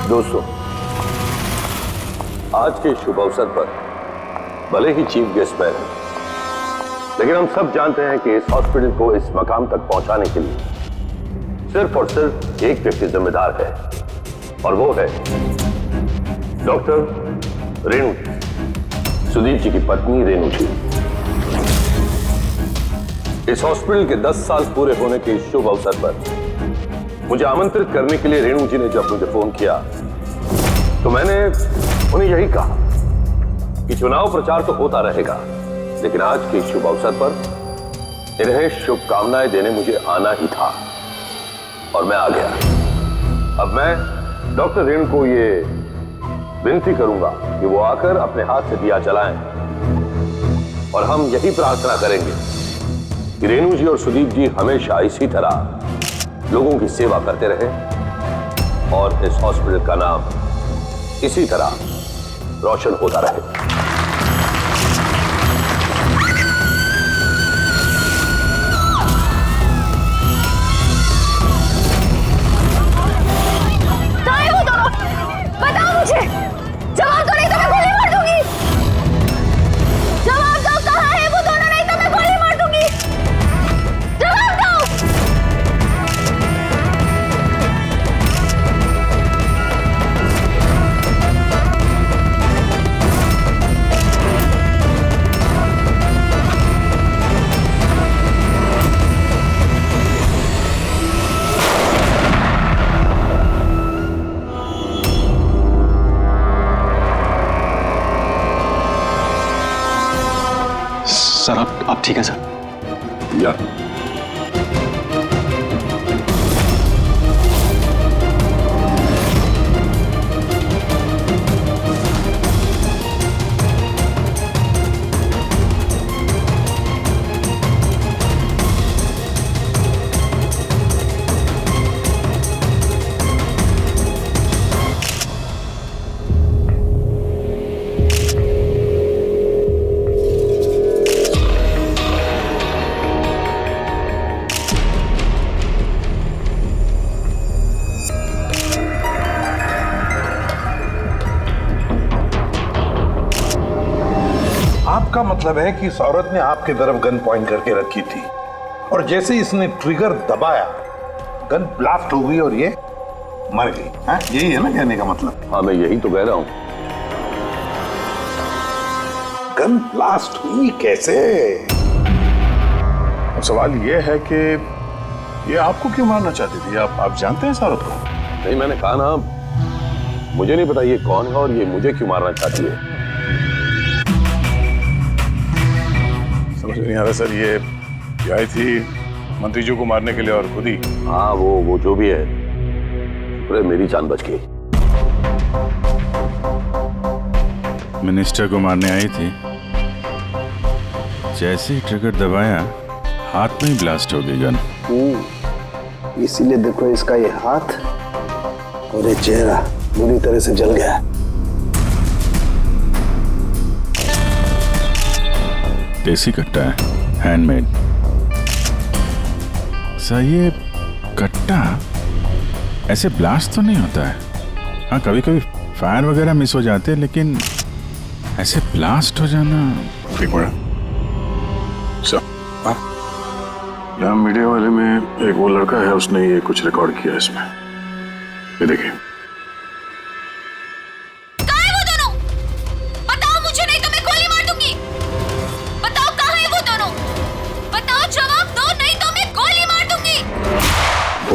दोस्तों, आज के शुभ अवसर पर भले ही चीफ गेस्ट मैं हूं, लेकिन हम सब जानते हैं कि इस हॉस्पिटल को इस मकाम तक पहुंचाने के लिए सिर्फ और सिर्फ एक व्यक्ति जिम्मेदार है, और वो है डॉक्टर रेणु, सुदीप जी की पत्नी रेणु जी। इस हॉस्पिटल के 10 साल पूरे होने के इस शुभ अवसर पर मुझे आमंत्रित करने के लिए रेणु जी ने जब मुझे फोन किया तो मैंने उन्हें यही कहा कि चुनाव प्रचार तो होता रहेगा, लेकिन आज के शुभ अवसर पर इन्हें शुभकामनाएं देने मुझे आना ही था, और मैं आ गया। अब मैं डॉक्टर रेणु को ये विनती करूंगा कि वो आकर अपने हाथ से दिया जलाएं, और हम यही प्रार्थना करेंगे कि रेणु जी और सुदीप जी हमेशा इसी तरह लोगों की सेवा करते रहे और इस हॉस्पिटल का नाम इसी तरह रोशन होता रहे। सर आप ठीक है सर? या आपका मतलब है कि इस औरत ने आपकी तरफ गन पॉइंट करके रखी थी, और जैसे इसने ट्रिगर दबाया गन ब्लास्ट हो गई और ये मर गई। हाँ, यही है ना कहने का मतलब? हाँ, मैं यही तो कह रहा हूं। गन ब्लास्ट हुई कैसे? अब सवाल ये है कि ये आपको क्यों मारना चाहती थी? आप जानते हैं इस औरत को? नहीं, मैंने कहा ना, मुझे नहीं पता ये कौन है और ये मुझे क्यों मारना चाहती है। समझ नहीं आ रहा सर। ये आई थी मंत्री जी को मारने के लिए और खुद ही। हाँ, वो जो भी है, अरे मेरी जान बच गई। मिनिस्टर को मारने आई थी, जैसे ही ट्रिगर दबाया हाथ में ही ब्लास्ट हो गई गन। इसीलिए देखो इसका ये हाथ और ये चेहरा बुरी तरह से जल गया। देसी कट्टा है, हैंडमेड। सर ये कट्टा ऐसे ब्लास्ट तो नहीं होता है। हाँ, कभी कभी फायर वगैरह मिस हो जाते हैं, लेकिन ऐसे ब्लास्ट हो जाना। एक मिनट सर, यहाँ मीडिया वाले में एक वो लड़का है, उसने ये कुछ रिकॉर्ड किया इसमें, ये देखिए।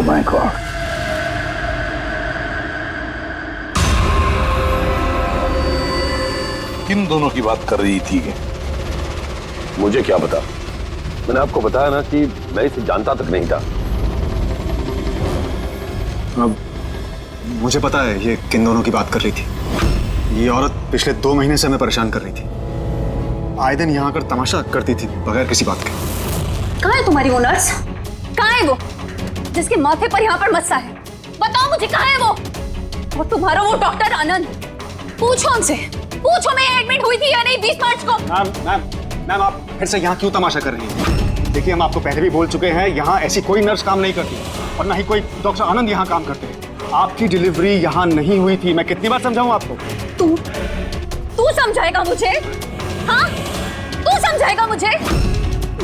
माय गॉड, किन दोनों की बात कर रही थी? मुझे क्या पता? मैंने आपको बताया ना कि मैं इसे जानता तक नहीं था। अब मुझे पता है ये किन दोनों की बात कर रही थी। ये औरत पिछले 2 महीने से हमें परेशान कर रही थी। आए दिन यहाँ आकर तमाशा करती थी बगैर किसी बात के। कहाँ है तुम्हारी वो नर्स? कहाँ है वो जिसके माथे पर यहाँ पर मस्सा है? बताओ मुझे, कहाँ है वो? और तुम्हारा वो डॉक्टर आनंद, पूछो उनसे, पूछो मैं एडमिट हुई थी या नहीं 20 मार्च को। मैम आप फिर से यहाँ क्यों तमाशा कर रही हैं? देखिए, हम आपको पहले भी बोल चुके हैं, यहाँ ऐसी कोई नर्स काम नहीं करती और ना ही कोई डॉक्टर आनंद यहाँ काम करते हैं। आपकी डिलीवरी यहाँ नहीं हुई थी। मैं कितनी बार समझाऊं आपको? तू समझाएगा मुझे? हाँ, तू समझाएगा मुझे?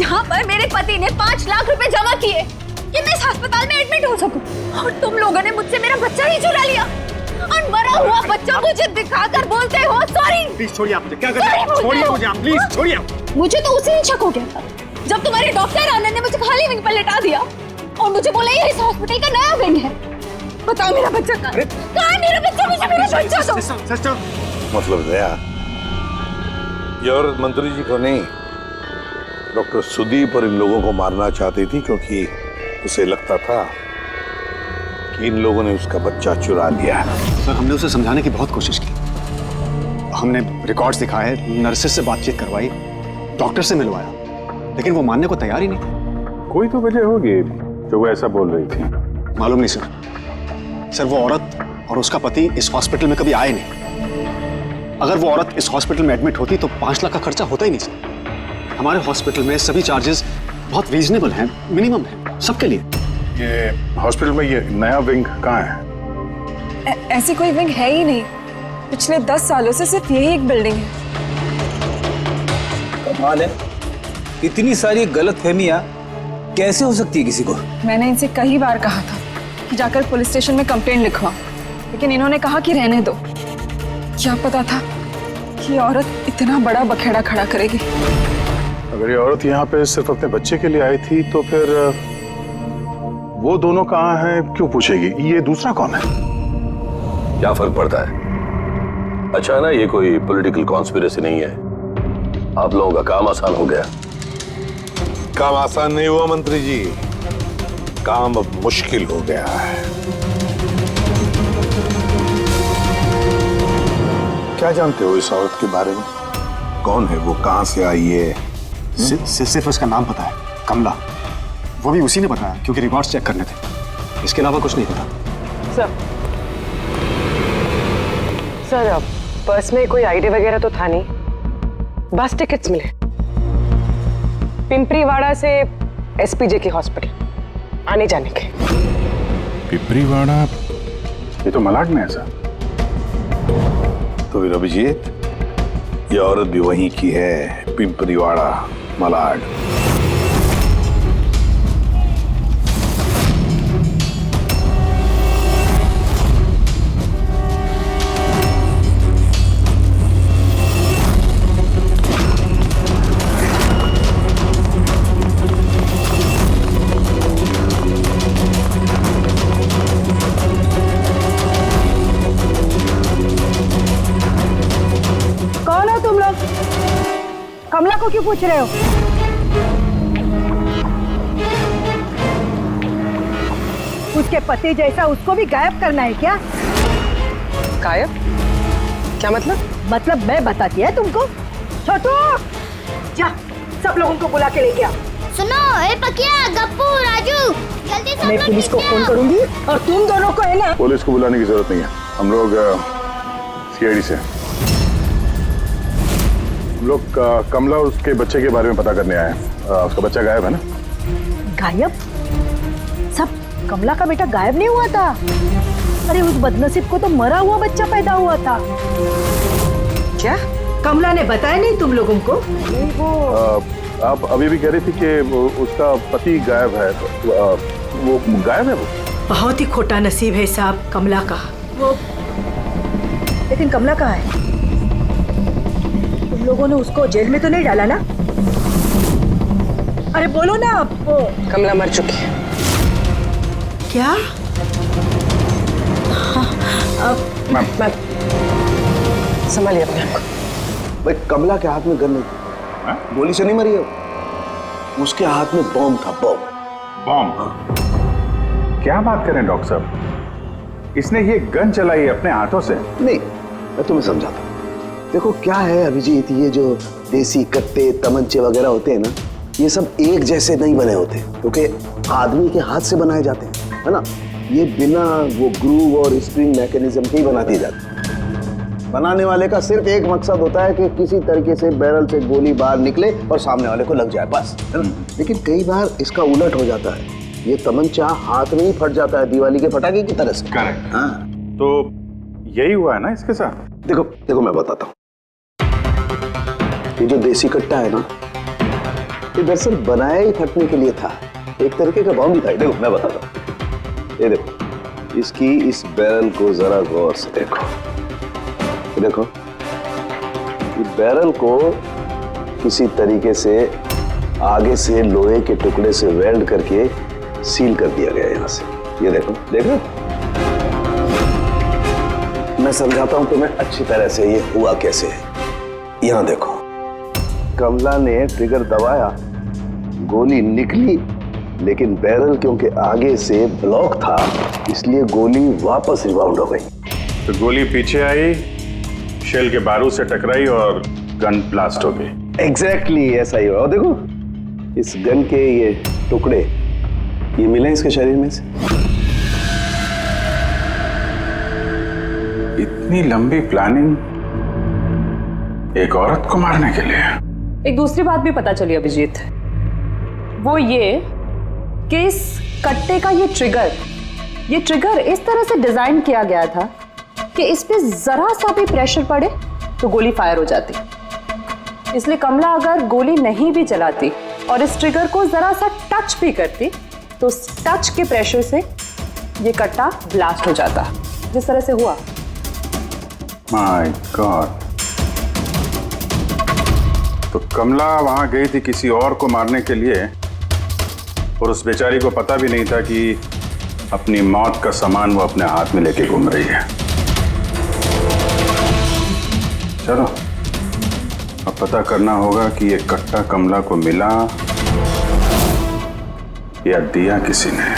यहाँ पर मेरे पति ने 5 लाख रुपए जमा किए कि मैं इस अस्पताल में एडमिट हो सकूं, और तुम लोगों ने मुझसे मेरा बच्चा ही चुरा लिया और मरा हुआ बच्चा मुझे दिखाकर बोलते हो सॉरी। प्लीज छोड़िए आप मुझे। क्या कर रहे हैं? छोड़िए मुझे आप, प्लीज छोड़िए। मुझे तो उसी दिन शक हो गया था जब तुम्हारे डॉक्टर आनंद ने मुझे खाली विंग पर लेटा दिया और मुझे बोला ये इस हॉस्पिटल का नया विंग है। बताओ मेरा बच्चा कहाँ है? मेरा बच्चा, मुझे मेरा बच्चा दो। सिस्टर, मतलब दया, ये औरत मंत्री जी को नहीं, डॉक्टर सुदीप और इन लोगों को मारना चाहती थी, क्योंकि उसे लगता था कि इन लोगों ने उसका बच्चा चुरा लिया है। सर हमने उसे समझाने की बहुत कोशिश की। हमने रिकॉर्ड्स दिखाए, नर्सेस से बातचीत करवाई, डॉक्टर से मिलवाया, लेकिन वो मानने को तैयार ही नहीं थी। कोई तो वजह होगी जो वो ऐसा बोल रही थी। मालूम नहीं सर, वो औरत और उसका पति इस हॉस्पिटल में कभी आए नहीं। अगर वो औरत इस हॉस्पिटल में एडमिट होती तो 5 लाख का खर्चा होता ही नहीं सर। हमारे हॉस्पिटल में सभी चार्जेस बहुत रीजनेबल हैं, मिनिमम है सबके लिए। ये हॉस्पिटल में ये नया विंग कहाँ है? ऐसी कोई विंग है ही नहीं। पिछले 10 सालों से सिर्फ यही एक बिल्डिंग है। कमाल है, इतनी सारी गलतफहमियां कैसे हो सकती है किसी को? मैंने इनसे कई बार कहा था कि जाकर पुलिस स्टेशन में कंप्लेंट लिखवा, लेकिन इन्होंने कहा कि रहने दो। क्या पता था कि औरत इतना बड़ा बखेड़ा खड़ा करेगी। अगर ये औरत यहाँ पे सिर्फ अपने बच्चे के लिए आई थी तो फिर वो दोनों कहाँ हैं क्यों पूछेगी? ये दूसरा कौन है? क्या फर्क पड़ता है? अच्छा ना, ये कोई पॉलिटिकल कॉन्स्पिरेसी नहीं है। आप लोगों का काम आसान हो गया। काम आसान नहीं हुआ मंत्री जी, काम अब मुश्किल हो गया है। क्या जानते हो इस औरत के बारे में? कौन है वो, कहां से आई है? सिर्फ उसका नाम पता है, कमला। वो भी उसी ने बताया क्योंकि रिकॉर्ड्स चेक करने थे। इसके अलावा कुछ नहीं पता। सर पर्स में कोई आईडी वगैरह तो था नहीं, बस टिकट्स मिले पिंपरीवाड़ा से एसपीजे के हॉस्पिटल आने जाने के। पिपरीवाड़ा, ये तो मलाड में है सर। तो फिर अभिजीत, ये औरत भी वहीं की है, पिंपरीवाड़ा, मलाड। कमला को क्यों पूछ रहे हो? उसके पति जैसा उसको भी गायब करना है क्या? गायब? क्या मतलब? मतलब मैं बताती है तुमको। छोटू, जा सब लोगों को बुला के लेके आ। सुनो, ए पकिया, गप्पू, राजू, जल्दी सब मैं लोग पुलिस को नीचे फोन आओ। करूंगी और तुम दोनों को है ना। पुलिस को बुलाने की जरूरत नहीं है, हम लोग सीआईडी से हम लोग कमला और उसके बच्चे के बारे में पता करने आए हैं। उसका बच्चा गायब है ना? गायब? सब कमला का बेटा गायब नहीं हुआ था। अरे उस बदनसीब को तो मरा हुआ बच्चा पैदा हुआ था। क्या कमला ने बताया नहीं तुम लोगों को? नहीं, वो आप अभी भी कह रही थी कि उसका पति गायब है। वो गायब है? वो बहुत ही खोटा नसीब है साहब कमला का। वो लेकिन कमला कहाँ है? तुम लोगों ने उसको जेल में तो नहीं डाला ना? अरे बोलो ना आप। वो कमला मर चुकी है। क्या? मैम संभालिए अपने आप को। भाई कमला के हाथ में गन नहीं थी, गोली से नहीं मरी है, उसके हाथ में बॉम्ब था, बॉम्ब। बॉम्ब? क्या बात करें डॉक्टर साहब, इसने ये गन चलाई अपने हाथों से? नहीं, मैं तुम्हें समझाता हूँ। देखो क्या है अभिजीत, ये जो देसी कट्टे तमंचे वगैरह होते हैं ना, ये सब एक जैसे नहीं बने होते, क्योंकि आदमी के हाथ से बनाए जाते हैं, है ना। ये बिना वो ग्रूव और स्प्रिंग मैकेनिज्म के ही बना दिए जाते हैं। बनाने वाले का सिर्फ एक मकसद होता है कि किसी तरीके से बैरल से गोली बाहर निकले और सामने वाले को लग जाए, बस, है ना। लेकिन कई बार इसका उलट हो जाता है। ये तमंचा हाथ में ही फट जाता है दिवाली के पटाखे की तरह से। करेक्ट। हाँ तो यही हुआ है ना इसके साथ? देखो देखो मैं बताता हूँ, ये जो देसी कट्टा है ना, ये दरअसल बनाया ही फटने के लिए था, एक तरीके का बॉम्ब ही था। देखो मैं बताता हूँ, ये देखो इसकी इस बैरल को जरा गौर से देखो, ये देखो इस बैरल को किसी तरीके से आगे से लोहे के टुकड़े से वेल्ड करके सील कर दिया गया यहाँ से। ये देखो देखो, मैं समझाता हूं तुम्हें अच्छी तरह से ये हुआ कैसे है। यहाँ देखो, कमला ने ट्रिगर दबाया, गोली निकली, लेकिन बैरल क्योंकि आगे से ब्लॉक था इसलिए गोली वापस रिबाउंड हो गई। तो गोली पीछे आई, शेल के बारूद से टकराई और गन ब्लास्ट हो गई। एग्जैक्टली ऐसा ही हुआ। और देखो इस गन के ये टुकड़े ये मिले इसके शरीर में से। इतनी लंबी प्लानिंग एक औरत को मारने के लिए। एक दूसरी बात भी पता चली अभिजीत, वो ये कि इस कट्टे का ये ट्रिगर इस तरह से डिजाइन किया गया था कि इस पे जरा सा भी प्रेशर पड़े तो गोली फायर हो जाती। इसलिए कमला अगर गोली नहीं भी चलाती और इस ट्रिगर को जरा सा टच भी करती तो उस टच के प्रेशर से ये कट्टा ब्लास्ट हो जाता, जिस तरह से हुआ। My God. तो कमला वहां गई थी किसी और को मारने के लिए और उस बेचारी को पता भी नहीं था कि अपनी मौत का सामान वो अपने हाथ में लेके घूम रही है। चलो अब पता करना होगा कि ये कट्टा कमला को मिला या दिया किसी ने।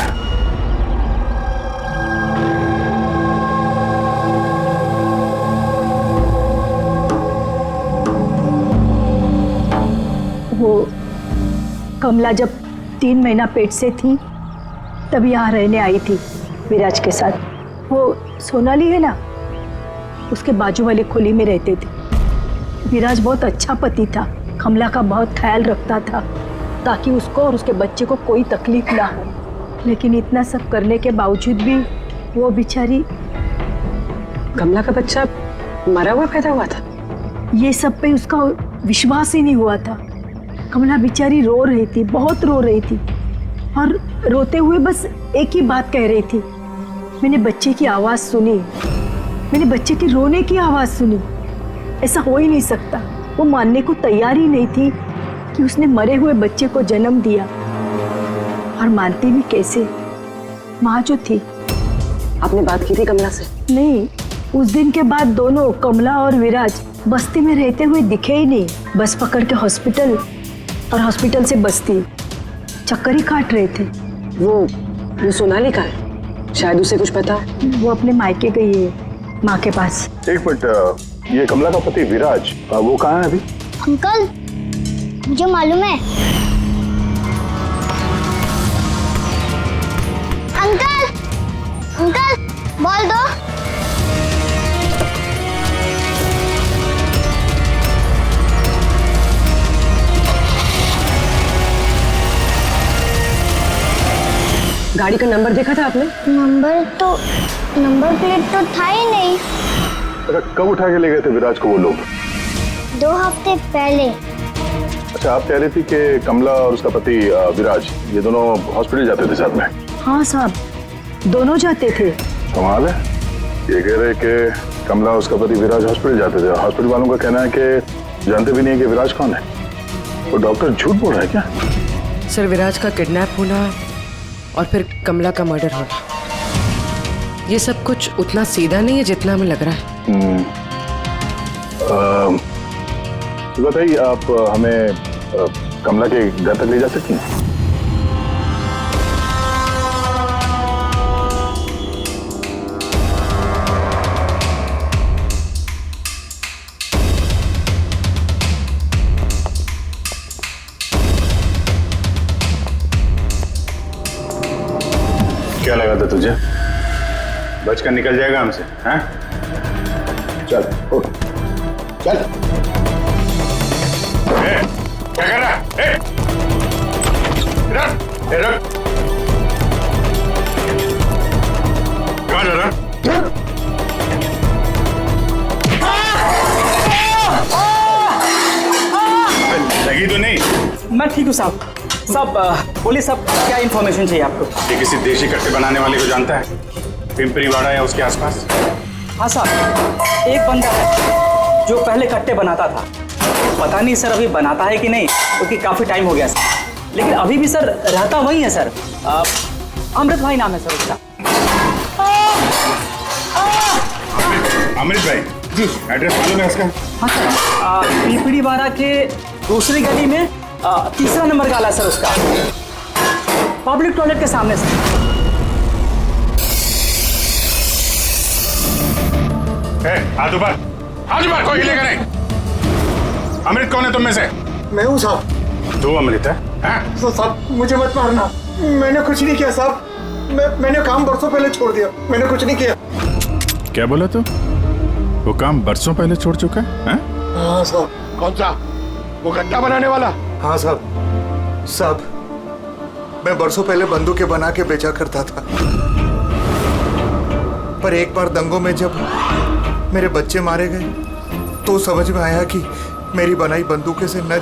वो कमला जब 3 महीना पेट से थी तब यहाँ रहने आई थी विराज के साथ। वो सोनाली है ना, उसके बाजू वाली खुली में रहते थे। विराज बहुत अच्छा पति था, कमला का बहुत ख्याल रखता था ताकि उसको और उसके बच्चे को कोई तकलीफ ना हो। लेकिन इतना सब करने के बावजूद भी वो बेचारी। कमला का बच्चा मरा हुआ पैदा हुआ था? ये सब पे उसका विश्वास ही नहीं हुआ था। कमला बेचारी रो रही थी, बहुत रो रही थी, और रोते हुए बस एक ही बात कह रही थी, मैंने बच्चे की आवाज़ सुनी, मैंने बच्चे की रोने की आवाज़ सुनी। ऐसा हो ही नहीं सकता। वो मानने को तैयार ही नहीं थी कि उसने मरे हुए बच्चे को जन्म दिया। और मानती भी कैसे, माँ जो थी। आपने बात की थी कमला से? नहीं, उस दिन के बाद दोनों कमला और विराज बस्ती में रहते हुए दिखे ही नहीं। बस पकड़ के हॉस्पिटल और हॉस्पिटल से बस्ती चक्कर ही काट रहे थे। वो सोनाली का है, शायद उसे कुछ पता। वो अपने मायके गई है, माँ के पास। एक मिनट, ये कमला का पति विराज वो कहाँ है अभी? अंकल मुझे मालूम है। अंकल अंकल बोल दो। गाड़ी का नंबर देखा था आपने? नंबर प्लेट तो था ही नहीं। कब उठा के ले गए थे विराज को वो लोग? 2 हफ्ते पहले। अच्छा, आप कह रही थी कि कमला और उसका पति विराज ये दोनों हॉस्पिटल जाते थे साथ में? हाँ साहब, दोनों जाते थे। कमाल है, ये कह रहे कि कमला और उसका पति विराज हॉस्पिटल जाते थे। हॉस्पिटल वालों का कहना है कि जानते भी नहीं कि विराज कौन है। वो डॉक्टर झूठ बोल रहा है क्या? सर, विराज का किडनैप होना और फिर कमला का मर्डर होना, ये सब कुछ उतना सीधा नहीं है जितना हमें लग रहा है। बताइए, आप हमें कमला के घर तक ले जा सकती हैं? क्या लगा था तुझे? बचकर निकल जाएगा हमसे? हैं? चल उठ, चल। क्या कर रहा है? रख। कहाँ जा रहा? लगी तो नहीं? मैं ठीक हूँ साहब। साहब बोलिए साहब, क्या इन्फॉर्मेशन चाहिए आपको? ये किसी देशी कट्टे बनाने वाले को जानता है? पिंपरी वाड़ा या उसके आसपास? हाँ साहब, एक बंदा है जो पहले कट्टे बनाता था। पता नहीं सर अभी बनाता है कि नहीं, क्योंकि काफ़ी टाइम हो गया सर। लेकिन अभी भी सर रहता वही है सर। अमृत भाई नाम है सर उसका। अमृत भाई जी, एड्रेस मालूम है उसका? हाँ सर, पीपड़ी वाड़ा के दूसरी गली में तीसरा नंबर गाला सर उसका, पब्लिक टॉयलेट के सामने सर। हाथ ऊपर, हाथ ऊपर, कोई हिलेगा नहीं। अमृत कौन है तुम में से? मैं हूँ साहब। तू अमृत है? तो साहब मुझे मत मारना, मैंने कुछ नहीं किया साहब। मैंने काम बरसों पहले छोड़ दिया, मैंने कुछ नहीं किया। क्या बोला तू? वो काम बरसों पहले छोड़ चुका है? हाँ साहब। कौन सा? वो कट्टा बनाने वाला? हाँ साहब। साहब, मैं बरसों पहले बंदूकें बना के बेचा करता था, पर एक बार दंगों में जब मेरे बच्चे मारे गए तो समझ में आया कि मेरी बनाई बंदूकें से न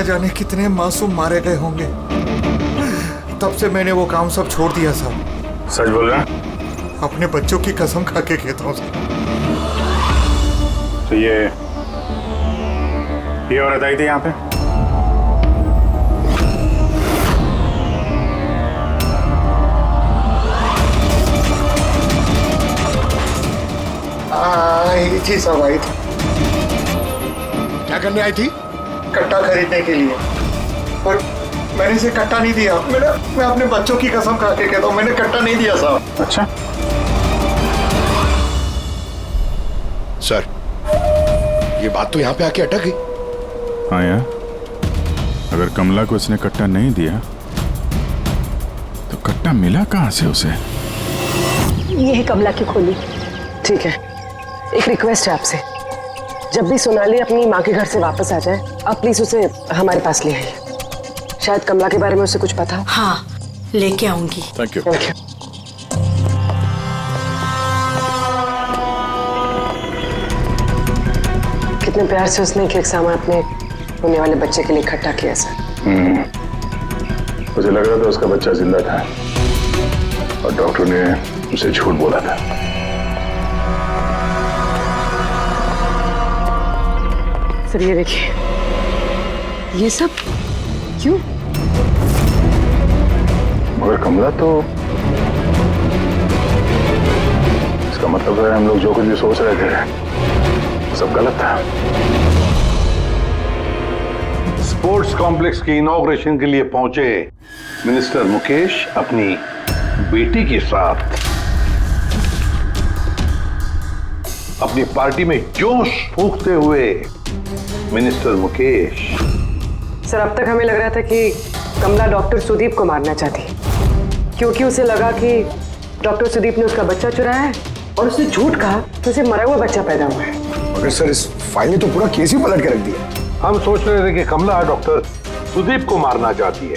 जाने कितने मासूम मारे गए होंगे। तब से मैंने वो काम सब छोड़ दिया साहब। सच बोल रहा? अपने बच्चों की कसम खा के कहता हूँ साहब। तो ये औरत आई थी यहाँ पे? आई थी साहब, आई थी। क्या करने आई थी? कट्टा खरीदने के लिए, पर मैंने इसे कट्टा नहीं दिया। मैं अपने बच्चों की कसम खा के कहता हूँ, मैंने कट्टा नहीं दिया साहब। अच्छा सर, ये बात तो यहाँ पे आके अटक गई। हाँ यार, अगर कमला को इसने कट्टा नहीं दिया तो कट्टा मिला कहाँ से उसे? ये है कमला की खोली। ठीक है, एक रिक्वेस्ट है आपसे, जब भी सोनाली अपनी माँ के घर से वापस आ जाए, आप प्लीज उसे हमारे पास ले आइए। शायद कमला के बारे में उसे कुछ पता हो। हाँ, लेके आऊंगी। Thank you. Thank you. कितने प्यार से उसने एक सामान अपने होने वाले बच्चे के लिए इकट्ठा किया सर। मुझे लग रहा था उसका बच्चा जिंदा था और डॉक्टर ने उसे झूठ बोला था। सर ये देखिए, ये सब क्यों? मगर कमला तो, इसका मतलब है हम लोग जो कुछ भी सोच रहे थे सब गलत था। स्पोर्ट्स कॉम्प्लेक्स की इनॉग्रेशन के लिए पहुंचे मिनिस्टर मुकेश अपनी बेटी के साथ अपनी पार्टी में जोश फूंकते हुए मिनिस्टर मुकेश। सर अब तक हमें लग रहा था कि कमला डॉक्टर सुदीप को मारना चाहती, क्योंकि उसे लगा कि डॉक्टर सुदीप ने उसका बच्चा चुराया है और उसने झूठ कहा तो उसे मरा हुआ बच्चा पैदा हुआ है। मगर सर इस फाइल ने तो पूरा केस ही पलट के रख दिया। हम सोच रहे थे कि कमला डॉक्टर सुदीप को मारना चाहती है,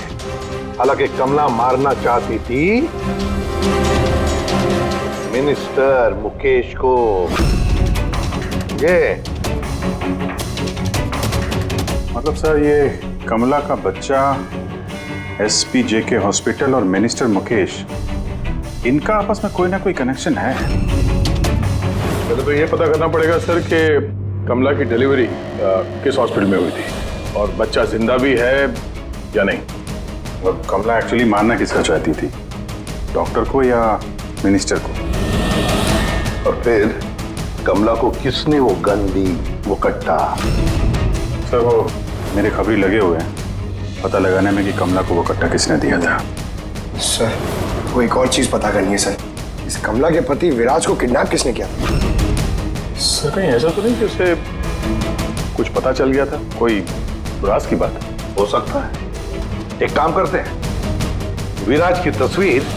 हालांकि कमला मारना चाहती थी मिनिस्टर मुकेश को। ये मतलब सर, ये कमला का बच्चा एसपी JK हॉस्पिटल और मिनिस्टर मुकेश, इनका आपस में कोई ना कोई कनेक्शन है। पहले तो ये पता करना पड़ेगा सर कि कमला की डिलीवरी किस हॉस्पिटल में हुई थी और बच्चा जिंदा भी है या नहीं। और कमला एक्चुअली मारना किसका चाहती थी, डॉक्टर को या मिनिस्टर को? और फिर कमला को किसने वो गन दी, वो कट्टा? सर वो मेरे खबरी लगे हुए हैं पता लगाने में कि कमला को वो कट्टा किसने दिया था। सर वो एक और चीज पता करनी है सर, इस कमला के पति विराज को किडनैप किसने किया? सर कहीं ऐसा तो नहीं कि उसे कुछ पता चल गया था, कोई राज की बात? हो सकता है। एक काम करते हैं, विराज की तस्वीर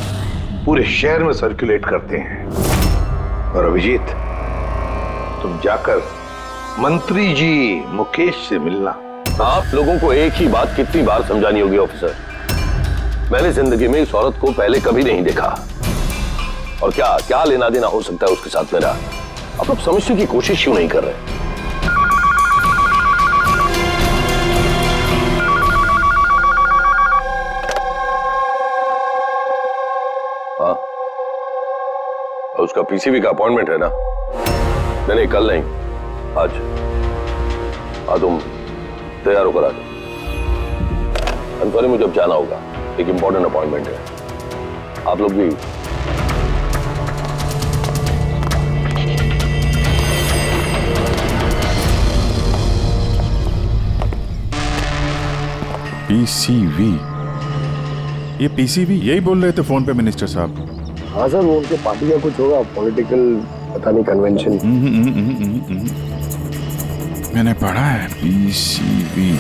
पूरे शहर में सर्कुलेट करते हैं और अभिजीत तुम जाकर मंत्री जी मुकेश से मिलना। आप लोगों को एक ही बात कितनी बार समझानी होगी ऑफिसर? मैंने जिंदगी में इस औरत को पहले कभी नहीं देखा। और क्या क्या लेना देना हो सकता है उसके साथ मेरा? आप लोग समझने की कोशिश क्यों नहीं कर रहे? हाँ, उसका पीसीबी का अपॉइंटमेंट है ना? नहीं, कल नहीं, आज। हाँ, तुम तैयार होकर आ जाओ। अंतरी मुझे अब जाना होगा, एक इंपॉर्टेंट अपॉइंटमेंट है। आप लोग भी पीसीवी, ये पीसीवी यही बोल रहे थे फोन पे मिनिस्टर साहब। हाँ सर, वो उनके पार्टी का कुछ होगा, पॉलिटिकल पता नहीं कन्वेंशन। मैंने पढ़ा है पीसीवी,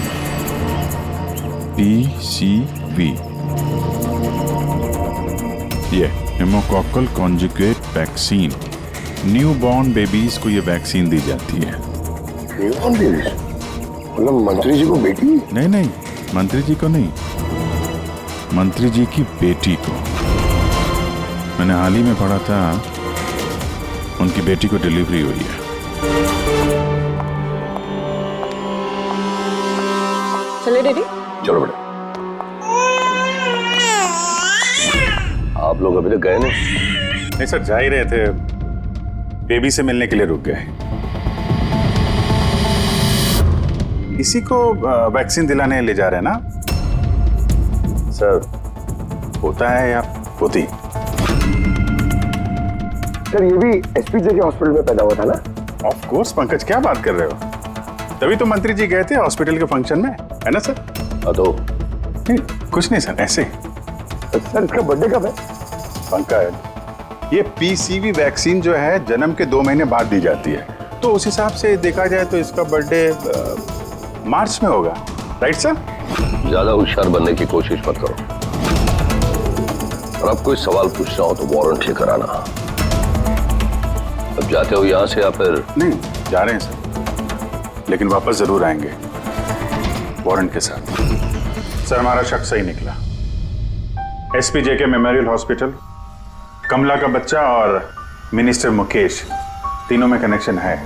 पीसीवी, ये pneumococcal conjugate vaccine. Newborn babies को ये वैक्सीन दी जाती है। Newborn babies? मतलब मंत्री जी को बेटी? नहीं, मंत्री जी को नहीं, मंत्री जी की बेटी को। मैंने हाल ही में पढ़ा था उनकी बेटी को डिलीवरी हुई है। चले डैडी? चलो बेटा। आप लोग अभी तक गए नहीं? सर, जा ही रहे थे, बेबी से मिलने के लिए रुक गए। इसी को वैक्सीन दिलाने ले जा रहे हैं ना सर? होता है या होती? सर, ये भी एसपीजे के हॉस्पिटल में पैदा हुआ था ना? ऑफ कोर्स पंकज, क्या बात कर रहे हो? तभी तो मंत्री जी गए थे हॉस्पिटल के फंक्शन में, है ना सर? तो नहीं, कुछ नहीं सर, ऐसे। सर, इसका बर्थडे कब है? पंकज, ये पीसीवी वैक्सीन जो है जन्म के 2 महीने बाद दी जाती है, तो उस हिसाब से देखा जाए तो इसका बर्थडे मार्च में होगा, राइट सर? ज्यादा होशियार बनने की कोशिश मत करो, और अब कोई सवाल पूछना हो तो वारंट लेकर आना। अब जाते हो यहां से या फिर? नहीं, जा रहे हैं सर, लेकिन वापस जरूर आएंगे वारंट के साथ। सर, हमारा शक सही निकला। एसपीजे के मेमोरियल हॉस्पिटल, कमला का बच्चा और मिनिस्टर मुकेश, तीनों में कनेक्शन है।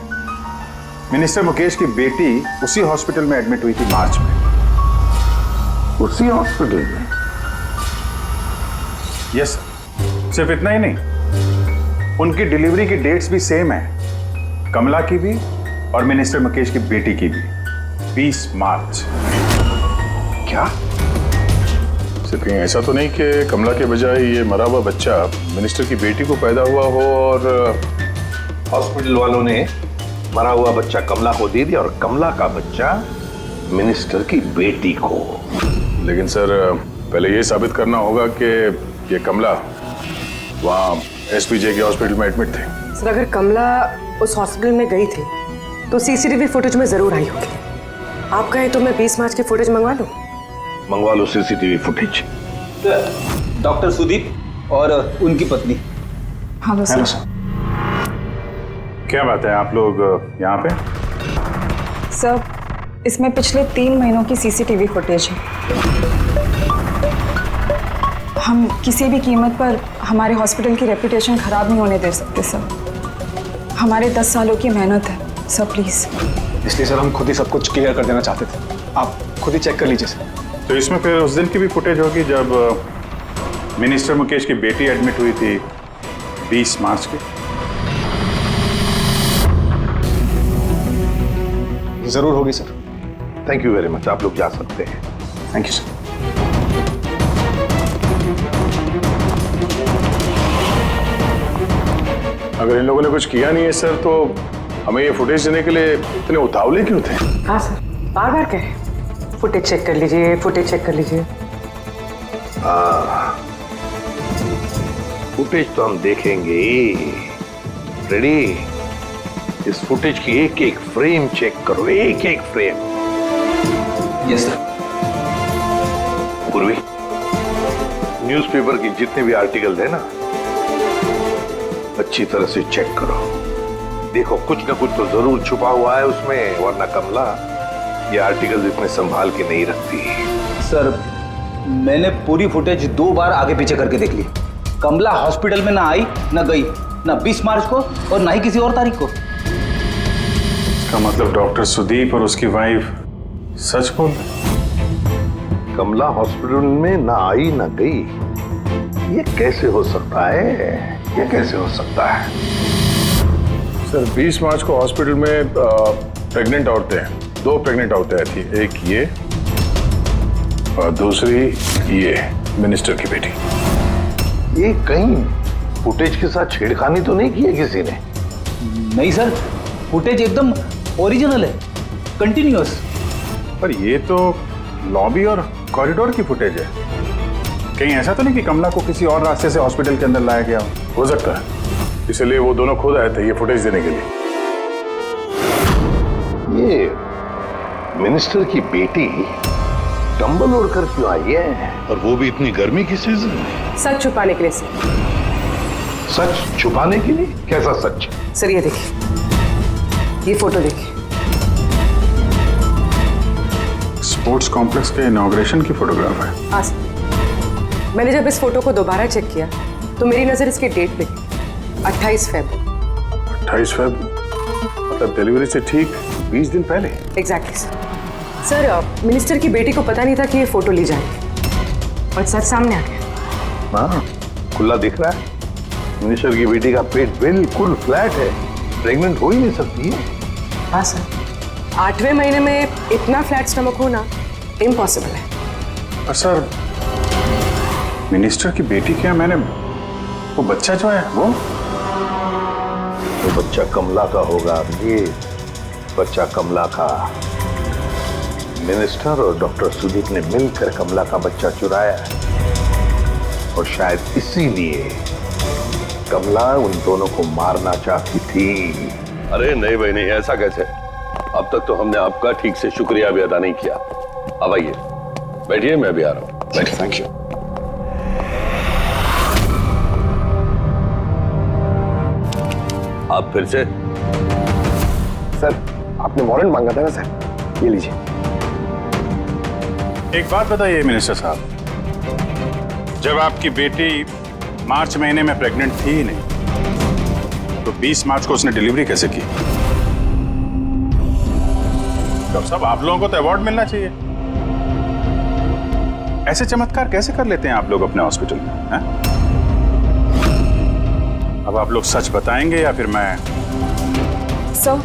मिनिस्टर मुकेश की बेटी उसी हॉस्पिटल में एडमिट हुई थी मार्च में। उसी हॉस्पिटल में? Yes sir. सिर्फ इतना ही नहीं, उनकी डिलीवरी की डेट्स भी सेम है, कमला की भी और मिनिस्टर मुकेश की बेटी की भी, 20 मार्च। क्या? सिर्फ कहीं ऐसा तो नहीं कि कमला के बजाय ये मरा हुआ बच्चा मिनिस्टर की बेटी को पैदा हुआ हो और हॉस्पिटल वालों ने मरा हुआ बच्चा कमला को दे दिया और कमला का बच्चा मिनिस्टर की बेटी को? लेकिन सर, पहले ये साबित करना होगा कि ये कमला वहाँ एसपीजे के हॉस्पिटल में एडमिट थे। सर, अगर कमला उस हॉस्पिटल में गई थी तो सीसीटीवी फुटेज में जरूर आई होगी। आप कहें तो मैं 20 मार्च की फुटेज मंगवा लूं? मंगवा लो सीसीटीवी फुटेज। डॉक्टर सुदीप और उनकी पत्नी। Hello sir. क्या बात है, आप लोग यहाँ पे? सर, इसमें पिछले 3 महीनों की सीसीटीवी फुटेज है। हम किसी भी कीमत पर हमारे हॉस्पिटल की रेपुटेशन खराब नहीं होने दे सकते सर। हमारे 10 सालों की मेहनत है सर, प्लीज। इसलिए सर, हम खुद ही सब कुछ क्लियर कर देना चाहते थे, आप खुद ही चेक कर लीजिए सर। तो इसमें फिर उस दिन की भी फुटेज होगी जब मिनिस्टर मुकेश की बेटी एडमिट हुई थी 20 मार्च की? जरूर होगी sir. Thank you very much, आप लोग जा सकते हैं। Thank you sir. अगर इन लोगों ने कुछ किया नहीं है सर, तो हमें ये फुटेज देने के लिए इतने उतावले क्यों थे? हाँ सर, बार बार कहें फुटेज चेक कर लीजिए, फुटेज चेक कर लीजिए। फुटेज तो हम देखेंगे। रेडी? इस फुटेज की एक एक फ्रेम चेक करो, एक एक फ्रेम। Yes sir. पूर्वी, न्यूज़पेपर की जितने भी आर्टिकल है ना, अच्छी तरह से चेक करो। देखो, कुछ ना कुछ तो जरूर छुपा हुआ है उसमें, वरना कमला ये आर्टिकल इतने संभाल के नहीं रखती। सर, मैंने पूरी फुटेज 2 बार आगे पीछे करके देख ली, कमला हॉस्पिटल में ना आई ना गई, ना 20 मार्च को और ना ही किसी और तारीख को। इसका मतलब डॉक्टर सुदीप और उसकी वाइफ सच बोल रहे? कमला हॉस्पिटल में ना आई ना गई, ये कैसे हो सकता है? ये कैसे हो सकता है? सर 20 मार्च को हॉस्पिटल में प्रेग्नेंट औरतें हैं, 2 प्रेग्नेंट औरतें आई थी, एक ये और दूसरी ये मिनिस्टर की बेटी। ये कहीं फुटेज के साथ छेड़खानी तो नहीं की है किसी ने? नहीं सर, फुटेज एकदम ओरिजिनल है, कंटिन्यूअस। पर ये तो लॉबी और कॉरिडोर की फुटेज है। कहीं ऐसा तो नहीं कि कमला को किसी और रास्ते से हॉस्पिटल के अंदर लाया गया हो सकता है, इसलिए वो दोनों खुद आए थे ये फुटेज देने के लिए। ये मिनिस्टर की बेटी कंबल ओढ़ कर क्यों आई है, और वो भी इतनी गर्मी की सीजन में? सच छुपाने के लिए सर। सच छुपाने के लिए? कैसा सच? सर ये देखिए, ये फोटो देखिए। स्पोर्ट्स कॉम्प्लेक्स के इनॉग्रेशन की फोटोग्राफ है। हाँ सर, मैंने जब इस फोटो को दोबारा चेक किया तो मेरी नजर इसके डेट पे गई, 28 फ़रवरी। 28 फ़रवरी मतलब डिलीवरी से ठीक 20 दिन पहले। Exactly sir. मिनिस्टर की बेटी को पता नहीं था कि ये फोटो ली जाएगी और सच सामने आ गया। हाँ, खुला दिख रहा है। मिनिस्टर की बेटी का पेट बिल्कुल फ्लैट है, प्रेग्नेंट हो ही नहीं सकती है। हाँ सर, 8वें महीने में इतना फ्लैट स्टमक होना इम्पॉसिबल है। और सर मिनिस्टर की बेटी क्या, मैंने वो बच्चा जो है वो बच्चा कमला का होगा। ये बच्चा कमला का। मिनिस्टर और डॉक्टर सुदीप ने मिलकर कमला का बच्चा चुराया और शायद इसीलिए कमला उन दोनों को मारना चाहती थी। अरे नहीं भाई नहीं, ऐसा कैसे? अब तक तो हमने आपका ठीक से शुक्रिया भी अदा नहीं किया। अब आइए बैठिए, मैं भी आ रहा हूँ। बैठिए। Thank you. आप फिर से? सर आपने वारंट मांगा था ना सर, ये लीजिए। एक बात बताइए मिनिस्टर साहब, जब आपकी बेटी मार्च महीने में प्रेग्नेंट थी ही नहीं, तो 20 मार्च को उसने डिलीवरी कैसे की? डॉक्टर साहब आप लोगों को तो अवार्ड मिलना चाहिए। ऐसे चमत्कार कैसे कर लेते हैं आप लोग अपने हॉस्पिटल में, हैं? अब आप लोग सच बताएंगे या फिर मैं? सर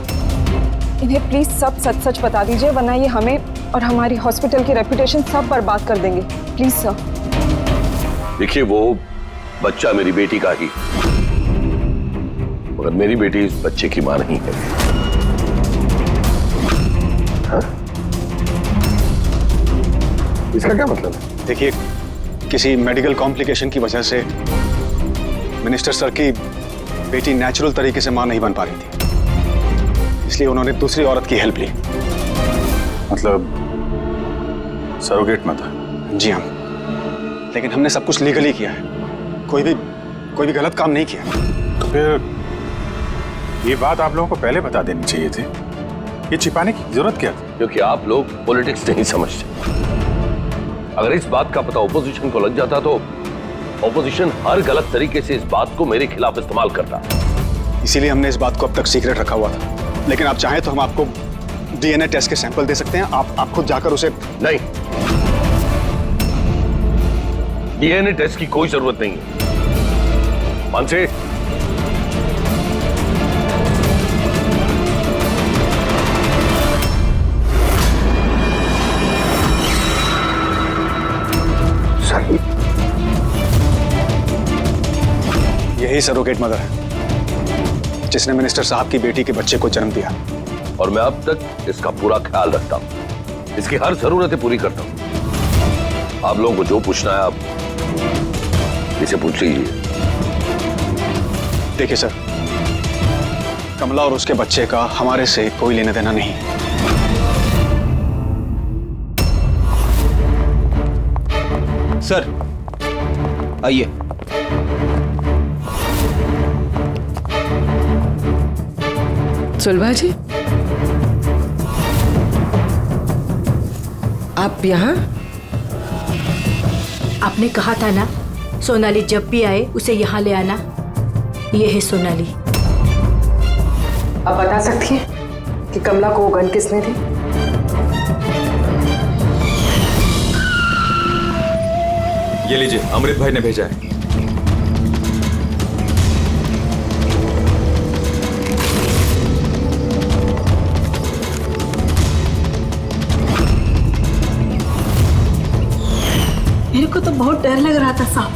इन्हें प्लीज सब सच सच बता दीजिए, वरना ये हमें और हमारी हॉस्पिटल की रेपुटेशन सब बर्बाद कर देंगे। Please sir. देखिए वो बच्चा मेरी बेटी का ही, मगर मेरी बेटी इस बच्चे की मां नहीं है। हाँ? इसका क्या मतलब है? देखिए किसी मेडिकल कॉम्प्लिकेशन की वजह से मिनिस्टर सर की बेटी नेचुरल तरीके से मां नहीं बन पा रही थी, इसलिए उन्होंने दूसरी औरत की हेल्प ली। मतलब सरोगेट मदर? जी हाँ, लेकिन हमने सब कुछ लीगली किया है, कोई भी गलत काम नहीं किया। तो फिर ये बात आप लोगों को पहले बता देनी चाहिए थी, ये छिपाने की जरूरत क्या थी? क्योंकि आप लोग पॉलिटिक्स नहीं समझते। अगर इस बात का पता ऑपोजिशन को लग जाता तो ऑपोजिशन हर गलत तरीके से इस बात को मेरे खिलाफ इस्तेमाल करता। इसीलिए हमने इस बात को अब तक सीक्रेट रखा हुआ था, लेकिन आप चाहें तो हम आपको डीएनए टेस्ट के सैंपल दे सकते हैं, आप खुद जाकर उसे। नहीं, डीएनए टेस्ट की कोई जरूरत नहीं है। मानसे यही सरोगेट मदर है जिसने मिनिस्टर साहब की बेटी के बच्चे को जन्म दिया, और मैं अब तक इसका पूरा ख्याल रखता हूं, इसकी हर जरूरतें पूरी करता हूं। आप लोगों को जो पूछना है आप इसे पूछ लीजिए। देखिए सर, कमला और उसके बच्चे का हमारे से कोई लेना देना नहीं। सर आइए। सुलभा जी, आप यहाँ? आपने कहा था ना सोनाली जब भी आए उसे यहाँ ले आना। ये है सोनाली। अब बता सकती है कि कमला को वो गन किसने दी? ये लीजिए, अमृत भाई ने भेजा है। मेरे को तो बहुत डर लग रहा था साहब।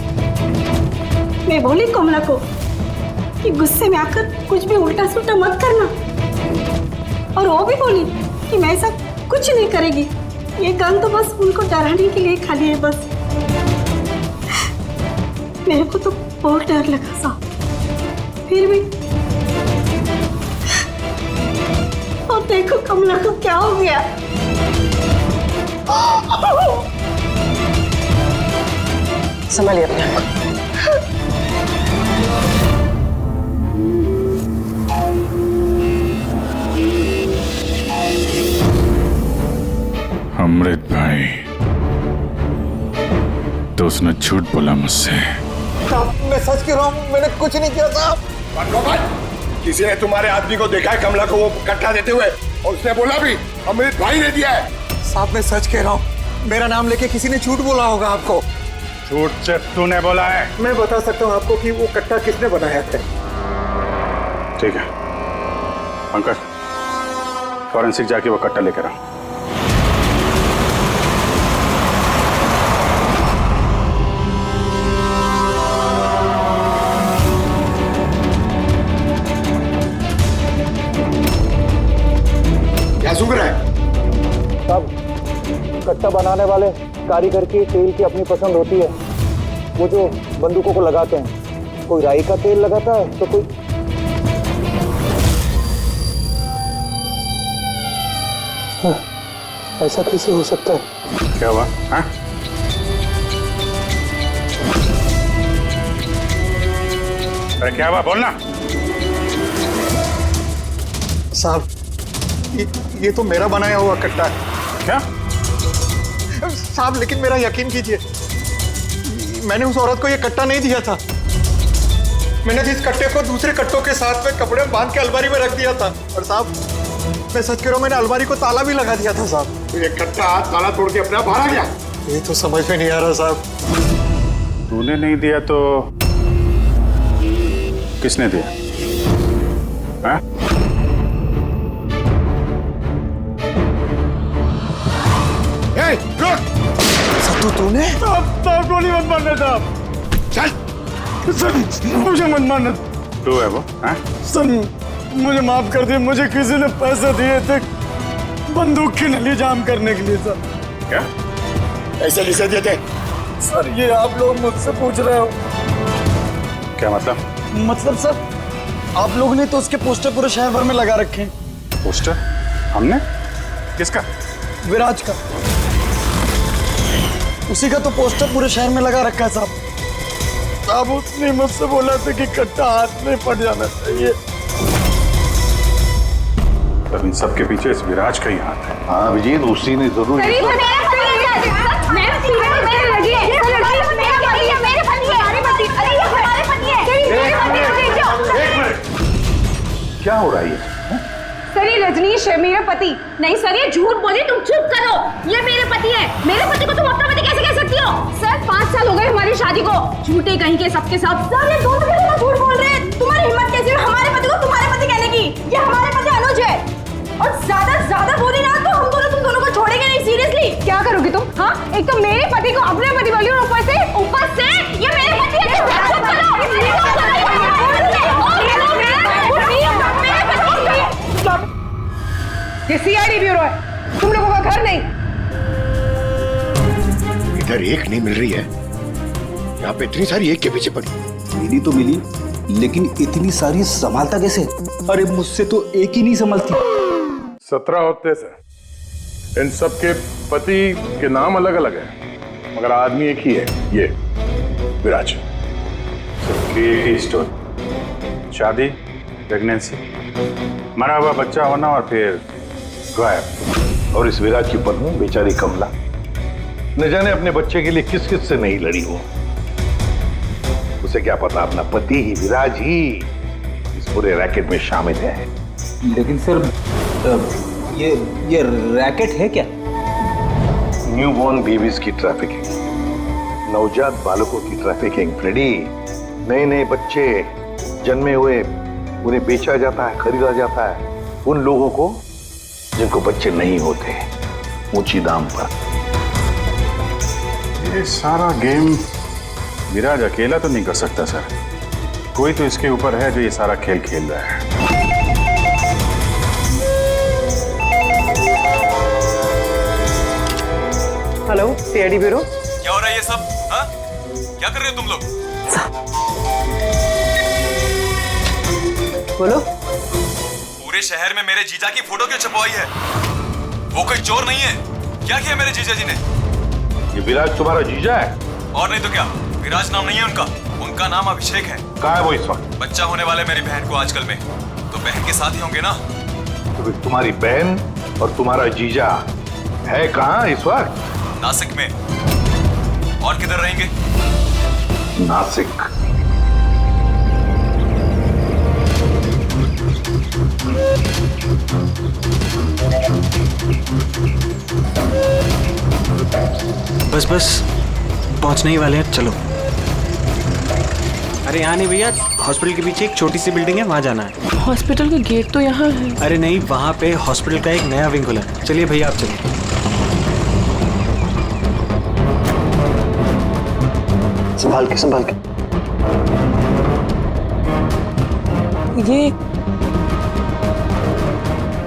मैं बोली कमला को कि गुस्से में आकर कुछ भी उल्टा सुल्टा मत करना, और वो भी बोली कि मैं ऐसा कुछ नहीं करेगी। ये गन तो बस उनको डराने के लिए खाली है बस। मेरे को तो बहुत डर लगा साहब, फिर भी। और देखो कमला को क्या हो गया। संभालिए अपने आप को। अमृत भाई, तो उसने झूठ बोला मुझसे। मैं सच कह रहा हूँ, मैंने कुछ नहीं किया था। किसी ने तुम्हारे आदमी को देखा है कमला को वो कट्टा देते हुए, और उसने बोला भी अमृत भाई ने दिया है। साहब मैं सच कह रहा हूँ, मेरा नाम लेके किसी ने झूठ बोला होगा आपको। झूठ सिर्फ तूने बोला है। मैं बता सकता हूँ आपको कि वो कट्टा किसने बनाया था। ठीक है पंकज, फॉरेंसिक जाके वो कट्टा लेकर आओ। क्या सूंघ रहा है? साहब कट्टा बनाने वाले कारीगर की तेल की अपनी पसंद होती है। वो जो बंदूकों को लगाते हैं, कोई राई का तेल लगाता है तो कोई। ऐसा कैसे हो सकता है? क्या हुआ? हाँ? अरे क्या हुआ, बोलना। साहब ये तो मेरा बनाया हुआ कट्टा है। क्या? साहब लेकिन मेरा यकीन कीजिए, मैंने उस औरत को ये कट्टा नहीं दिया था। मैंने जिस कट्टे को दूसरे कट्टों के साथ में कपड़े में बांध के अलमारी में रख दिया था। और साहब मैं सच कह रहा हूँ, मैंने अलमारी को ताला भी लगा दिया था साहब। तो ये कट्टा ताला तोड़ के अपने आप बाहर आ गया? ये तो समझ में नहीं आ रहा साहब। तूने नहीं दिया तो किसने दिया? हाँ? सत्तू तूने? गोली मत मारना साहब। चल सर मुझे मत मारना। तू है वो? हाँ? सर मुझे माफ कर दिए, मुझे किसी ने पैसे दिए थे बंदूक की नली जाम करने के लिए। सर क्या? ऐसे किसे दिए थे? सर ये आप लोग मुझसे पूछ रहे हो? क्या मतलब? मतलब सर आप लोगों ने तो उसके पोस्टर पूरे शहर भर में लगा रखे हैं। पोस्टर? हमने? किसका? विराज का। उसी का तो पोस्टर पूरे शहर में लगा रखा है साहब। साहब उसने मुझसे बोला था कि कट्टा हाथ में पड़ जाना चाहिए। तब इन सब के पीछे इस विराज का ही हाथ है। हाँ अभिजीत, उसी ने जरूर। क्या हो रहा है? सर ये रजनीश है, मेरा पति। नहीं सर ये झूठ बोली, तुम चुप करो। ये मेरे पति है। मेरे पति को तुम अपना पति कैसे कह सकती हो? सर 5 साल हो गए हमारी शादी को। झूठे कहीं के सबके सब। सर ये दोनों मिलकर झूठ बोल रहे हैं। तुम्हारी हिम्मत कैसे है हमारे पति को तुम्हारे पति कहने की? ये हमारे पति अनुज है। और ज्यादा बोली ना तो हम दोनों तुम दोनों को छोड़ेंगे नहीं। सीरियसली क्या करोगी तुम? हाँ एक तो मेरे पति को अपने पति बोली और ऊपर से ये मेरे पति है। ये सीआईडी ब्यूरो है, तुम लोगों का घर नहीं। इधर एक नहीं मिल रही है, यहाँ पे इतनी सारी एक के पीछे पड़ी। मिली तो मिली, लेकिन इतनी सारी संभालता कैसे? अरे मुझसे तो एक ही नहीं संभलती। 17 होते सर। इन सब के पति के नाम अलग अलग है, मगर आदमी एक ही है, ये विराज। सबकी एक ही स्टोरी। शादी, प्रेगनेंसी, मरा हुआ बच्चा होना और फिर गायब। और इस विराज की पत्नी बेचारी कमला, न जाने अपने बच्चे के लिए किस किस से नहीं लड़ी हो। उसे क्या पता अपना पति ही विराज ही इस पूरे रैकेट में शामिल है। लेकिन सर ये रैकेट है क्या? न्यूबॉर्न बेबीज की ट्रैफिकिंग, नवजात बालकों की ट्रैफिकिंग फ्रेडी। नए नए बच्चे जन्मे हुए उन्हें बेचा जाता है, खरीदा जाता है उन लोगों को जिनको बच्चे नहीं होते, ऊंची दाम पर। ये सारा गेम विराज अकेला तो नहीं कर सकता सर, कोई तो इसके ऊपर है जो ये सारा खेल खेल रहा है। Hello, CID bureau. क्या हो रहा है ये सब? हाँ? क्या कर रहे हो तुम लोग? बोलो। पूरे शहर में मेरे जीजा की फोटो क्यों छपवाई है? वो कोई चोर नहीं है। क्या किया मेरे जीजा जी ने? ये विराज तुम्हारा जीजा है? और नहीं तो क्या, विराज नाम नहीं है उनका, उनका नाम अभिषेक है। कहाँ है वो इस वक्त? बच्चा होने वाले मेरी बहन को आजकल में, तो बहन के साथ ही होंगे ना। तो फिर तुम्हारी बहन और तुम्हारा जीजा है कहाँ इस वक्त? नासिक में। और किधर रहेंगे? नासिक। बस बस पहुंचने ही वाले हैं, चलो। अरे यहाँ नहीं भैया, हॉस्पिटल के पीछे एक छोटी सी बिल्डिंग है, वहाँ जाना है। हॉस्पिटल का गेट तो यहाँ है। अरे नहीं, वहाँ पे हॉस्पिटल का एक नया विंग खुला है। चलिए भैया आप चलिए। संभाल के संभाल के। ये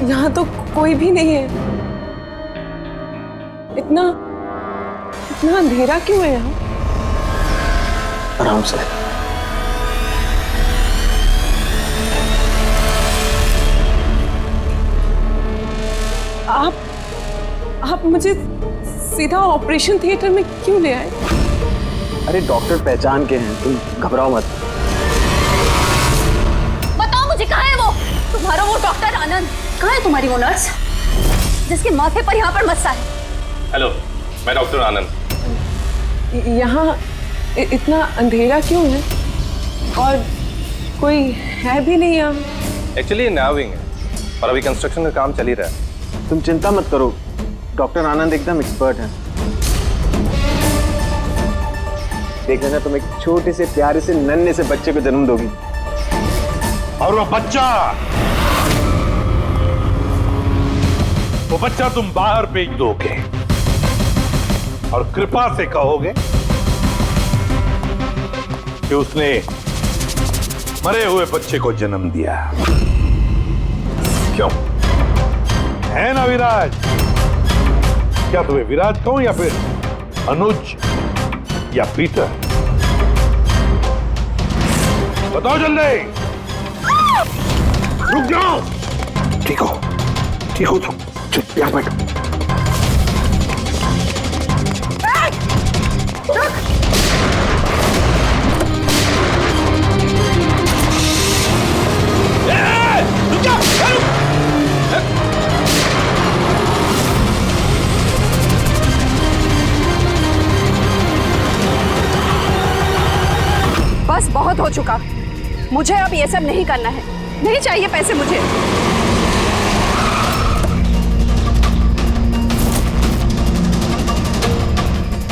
यहाँ तो कोई भी नहीं है। इतना अंधेरा क्यों है यहाँ? आराम से। आप मुझे सीधा ऑपरेशन थिएटर में क्यों ले आए? अरे डॉक्टर पहचान के हैं, तुम घबराओ मत। बताओ मुझे, कहाँ है वो तुम्हारा वो डॉक्टर आनंद? कहाँ है तुम्हारी वो नर्स जिसके माथे पर यहाँ पर मस्सा है? हेलो, मैं डॉक्टर आनंद। यहाँ इतना अंधेरा क्यों है? और कोई है भी नहीं यहाँ। एक्चुअली ये नया विंग है और अभी कंस्ट्रक्शन का काम चल ही रहा है। तुम चिंता मत करो, डॉक्टर आनंद एकदम एक्सपर्ट हैं। देख लेना, तुम एक छोटे से प्यारे से नन्हे से बच्चे को जन्म दोगी। और वो बच्चा तुम बाहर भेज दोगे और कृपा से कहोगे कि उसने मरे हुए बच्चे को जन्म दिया। क्यों है ना विराज? क्या तुम्हें विराज कहूं या फिर अनुज या पीटर? बताओ जल्दी। रुक जाओ। ठीक हो तुम, चुप यहाँ बैठो। बस बहुत हो चुका, मुझे अब ये सब नहीं करना है। नहीं चाहिए पैसे मुझे।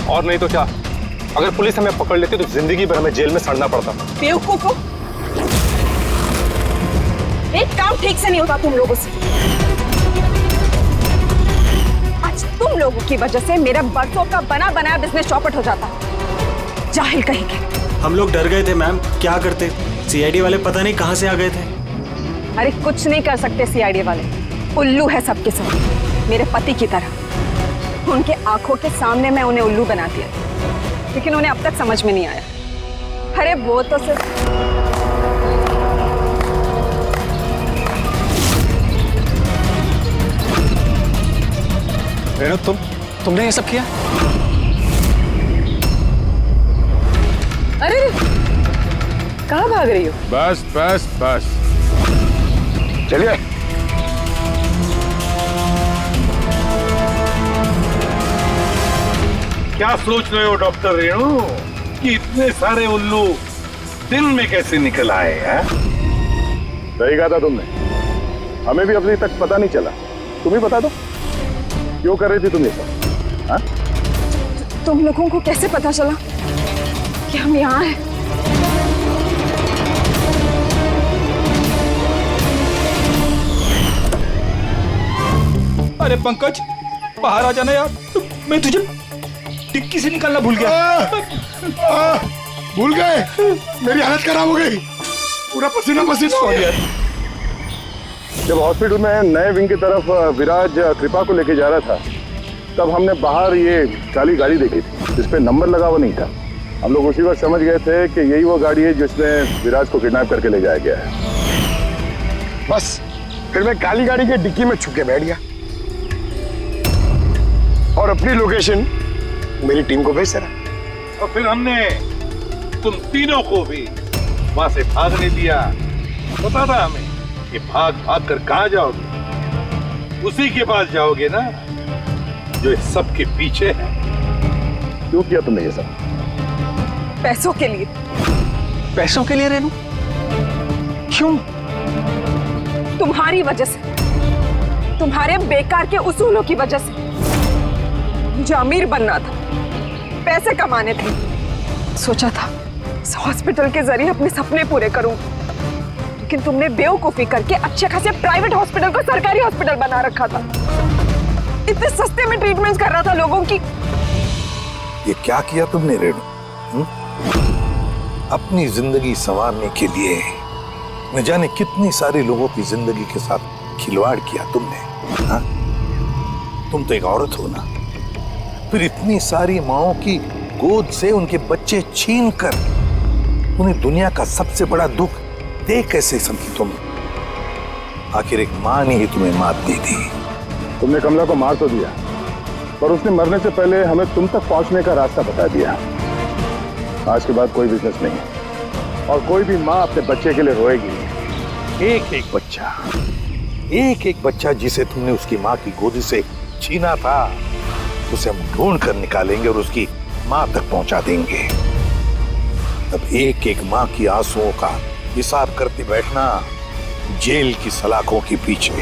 और नहीं तो क्या, अगर पुलिस हमें पकड़ लेती तो जिंदगी भर हमें जेल में सड़ना पड़ता। बेवकूफ हो, एक काम ठीक से नहीं होता तुम लोगों से। आज तुम लोगों की वजह से मेरा बरसों का बना बनाया बिजनेस चौपट हो जाता। जाहिल कहेंगे। हम लोग डर गए थे मैम, क्या करते? सीआईडी वाले पता नहीं कहां से आ गए थे। अरे कुछ नहीं कर सकते सीआईडी वाले, उल्लू है सबके सब, मेरे पति की तरह। उनके आंखों के सामने मैं उन्हें उल्लू बना दिया, लेकिन उन्हें अब तक समझ में नहीं आया। अरे वो तो सिर्फ रेणु, तुमने ये सब किया? अरे कहाँ भाग रही हो? बस बस बस, चलिए। क्या सोच रहे हो डॉक्टर रेणु कि इतने सारे उल्लू दिन में कैसे निकल आए हैं? सही कहा था तुमने, हमें भी अभी तक पता नहीं चला। तुम ही बता दो क्यों कर रही थी तुम ये सब? हाँ? तुम लोगों को कैसे पता चला कि हम यहाँ हैं? अरे पंकज, बाहर आ जाना यार, मैं तुझे टिक्की से निकालना भूल गया। भूल गए? मेरी हालत खराब हो गई, पूरा पसीना पसीना हो गया। जब हॉस्पिटल में नए विंग की तरफ विराज कृपा को लेके जा रहा था, तब हमने बाहर ये काली गाड़ी देखी थी जिस पे नंबर लगा हुआ नहीं था। हम लोग उसी वक्त समझ गए थे कि यही वो गाड़ी है जिसमें विराज को किडनैप करके ले जाया गया है। बस फिर मैं काली गाड़ी के डिक्की में छुप के बैठ गया और अपनी लोकेशन मेरी टीम को भेज रहा। और फिर हमने तुम तीनों को भी वहां से भागने दिया। पता था हमें कि भाग भाग कर कहां जाओगे, उसी के पास जाओगे ना जो इस सब के पीछे है। क्यों किया तुमने ये सब? पैसों के लिए। पैसों के लिए रेनू? क्यों? तुम्हारी वजह से, तुम्हारे बेकार के उसूलों की वजह से। मुझे अमीर बनना था, पैसे कमाने थे। सोचा था इस हॉस्पिटल के जरिए अपने सपने पूरे करूं, लेकिन तुमने बेवकूफी करके अच्छे खासे प्राइवेट हॉस्पिटल को सरकारी हॉस्पिटल बना रखा था। इतने सस्ते में ट्रीटमेंट कर रहा था लोगों की। ये क्या किया तुमने रेणु? अपनी जिंदगी संवारने के लिए न जाने कितनी सारे लोगों की जिंदगी के साथ खिलवाड़ किया तुमने। हाँ? तुम तो एक औरत हो ना, फिर इतनी सारी माओं की गोद से उनके बच्चे छीन कर उन्हें दुनिया का सबसे बड़ा दुख दे कैसे समझी तुम? आखिर एक मां ने ही तुम्हें मात दी थी। तुमने कमला को मार तो दिया, पर उसने मरने से पहले हमें तुम तक पहुंचने का रास्ता बता दिया। आज के बाद कोई बिजनेस नहीं और कोई भी माँ अपने बच्चे के लिए रोएगी। एक एक बच्चा जिसे तुमने उसकी माँ की गोदी से छीना था, उसे हम ढूंढ कर निकालेंगे और उसकी माँ तक पहुंचा देंगे। अब एक एक माँ की आंसुओं का हिसाब करते बैठना जेल की सलाखों के पीछे।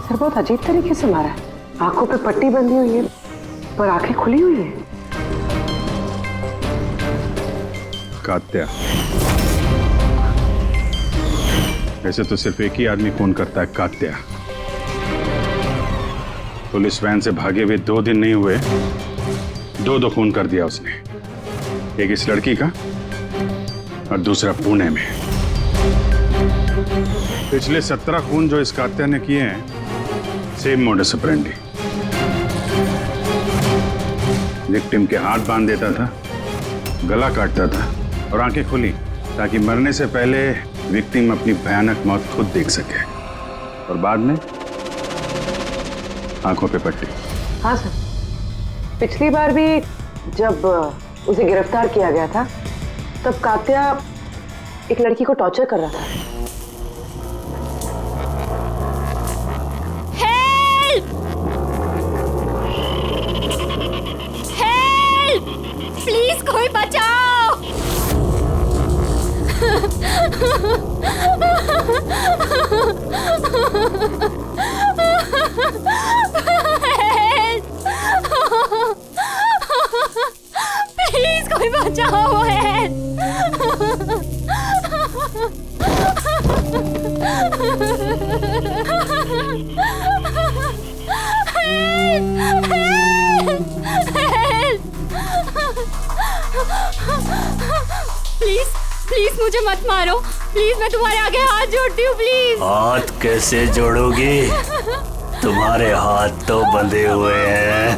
सर बहुत अजीब तरीके से मारा है। आंखों पे पट्टी बंधी हुई है पर आंखें खुली हुई है। कात्या, वैसे तो सिर्फ एक ही आदमी खून करता है, कात्या। पुलिस वैन से भागे हुए 2 दिन नहीं हुए, 2 खून कर दिया उसने। एक इस लड़की का और दूसरा पुणे में। पिछले 17 खून जो इस कात्या ने किए हैं, सेम मोडस ऑपरेंडी। विक्टिम के हाथ बांध देता था, गला काटता था और आंखें खुली ताकि मरने से पहले विक्टिम अपनी भयानक मौत खुद देख सके, और बाद में आंखों पे पट्टी। हाँ सर, पिछली बार भी जब उसे गिरफ्तार किया गया था तब कात्या एक लड़की को टॉर्चर कर रहा था। प्लीज कोई बचाओ। प्लीज कोई बचाओ। प्लीज प्लीज मुझे मत मारो, प्लीज मैं तुम्हारे आगे हाथ जोड़ती हूँ, प्लीज। हाथ कैसे जोड़ोगी? तुम्हारे हाथ तो बंधे हुए हैं।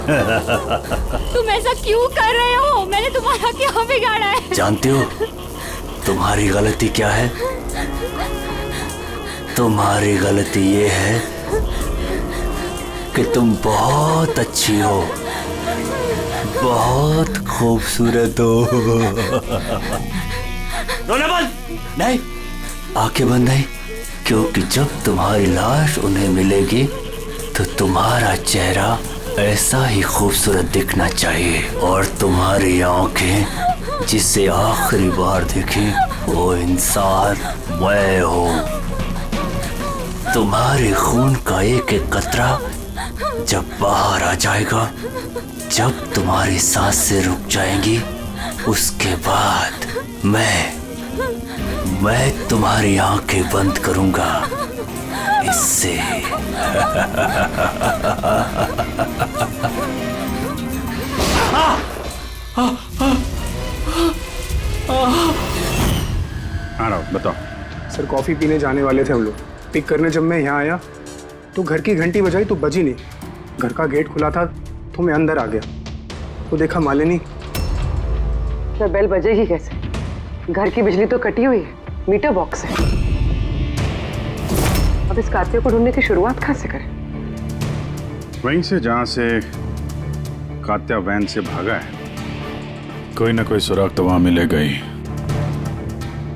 तुम ऐसा क्यों कर रहे हो? मैंने तुम्हारा क्या बिगाड़ा है? जानती हो तुम्हारी गलती क्या है? तुम्हारी गलती ये है कि तुम बहुत अच्छी हो, बहुत खूबसूरत हो। रोना बंद नहीं, आंखें बंद नहीं, क्योंकि जब तुम्हारी लाश उन्हें मिलेगी तो तुम्हारा चेहरा ऐसा ही खूबसूरत दिखना चाहिए, और तुम्हारी आंखें जिसे आखिरी बार देखी वो इंसान मैं हूँ। तुम्हारे खून का एक एक कतरा जब बाहर आ जाएगा, जब तुम्हारी सांसें रुक जाएंगी, उसके बाद मैं तुम्हारी आंखें बंद करूंगा। इससे हाँ राव, बताओ। सर कॉफी पीने जाने वाले थे हम लोग। पिक करने जब मैं यहाँ आया तो घर की घंटी बजाई तो बजी नहीं। घर का गेट खुला था तो मैं अंदर आ गया तो देखा मालिनी। तो बेल बजेगी कैसे? घर की बिजली तो कटी हुई है, मीटर बॉक्स है। अब इस कातिल को ढूंढने की शुरुआत कहाँ से करें? वहीं से जहां से कात्या वैन से भागा है। कोई ना कोई सुराग तो वहां मिलेगा ही,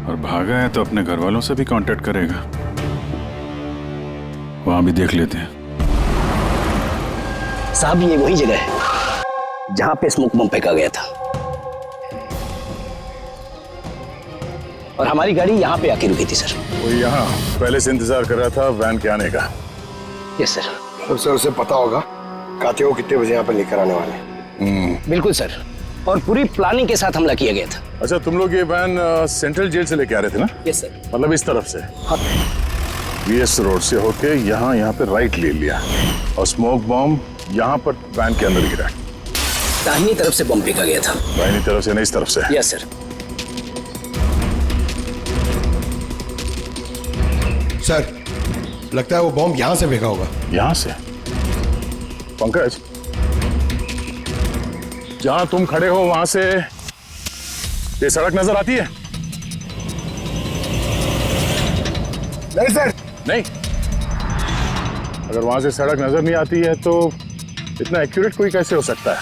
और भागा है तो अपने घर वालों से भी कांटेक्ट करेगा। वहां भी देख लेते हैं। साहब ये वही जगह है जहां पे स्मोक बम फेंका गया था, और हमारी गाड़ी यहाँ पे आके रुकी थी सर। वो यहाँ पहले से इंतजार कर रहा था वैन के आने का। Yes sir. तो सर उसे पता होगा कातिल को कितने बजे यहाँ पर लेकर आने वाले। बिल्कुल सर, और पूरी प्लानिंग के साथ हमला किया गया था। अच्छा, तुम लोग ये वैन सेंट्रल जेल से लेके आ रहे थे ना? Yes sir. मतलब इस तरफ से? हाँ। वीएस रोड से होके यहाँ पे राइट ले लिया, और स्मोक बॉम्ब यहाँ पर वैन के अंदर गिरा। दाहिनी तरफ से बम फेंका गया था। दाहिनी तरफ से नहीं, इस तरफ से? Yes sir. सर लगता है वो बॉम्ब यहाँ से फेंका होगा। यहाँ से? पंकज, जहां तुम खड़े हो वहां से ये सड़क नजर आती है? नहीं सर। नहीं? अगर वहां से सड़क नजर नहीं आती है तो इतना एक्यूरेट कोई कैसे हो सकता है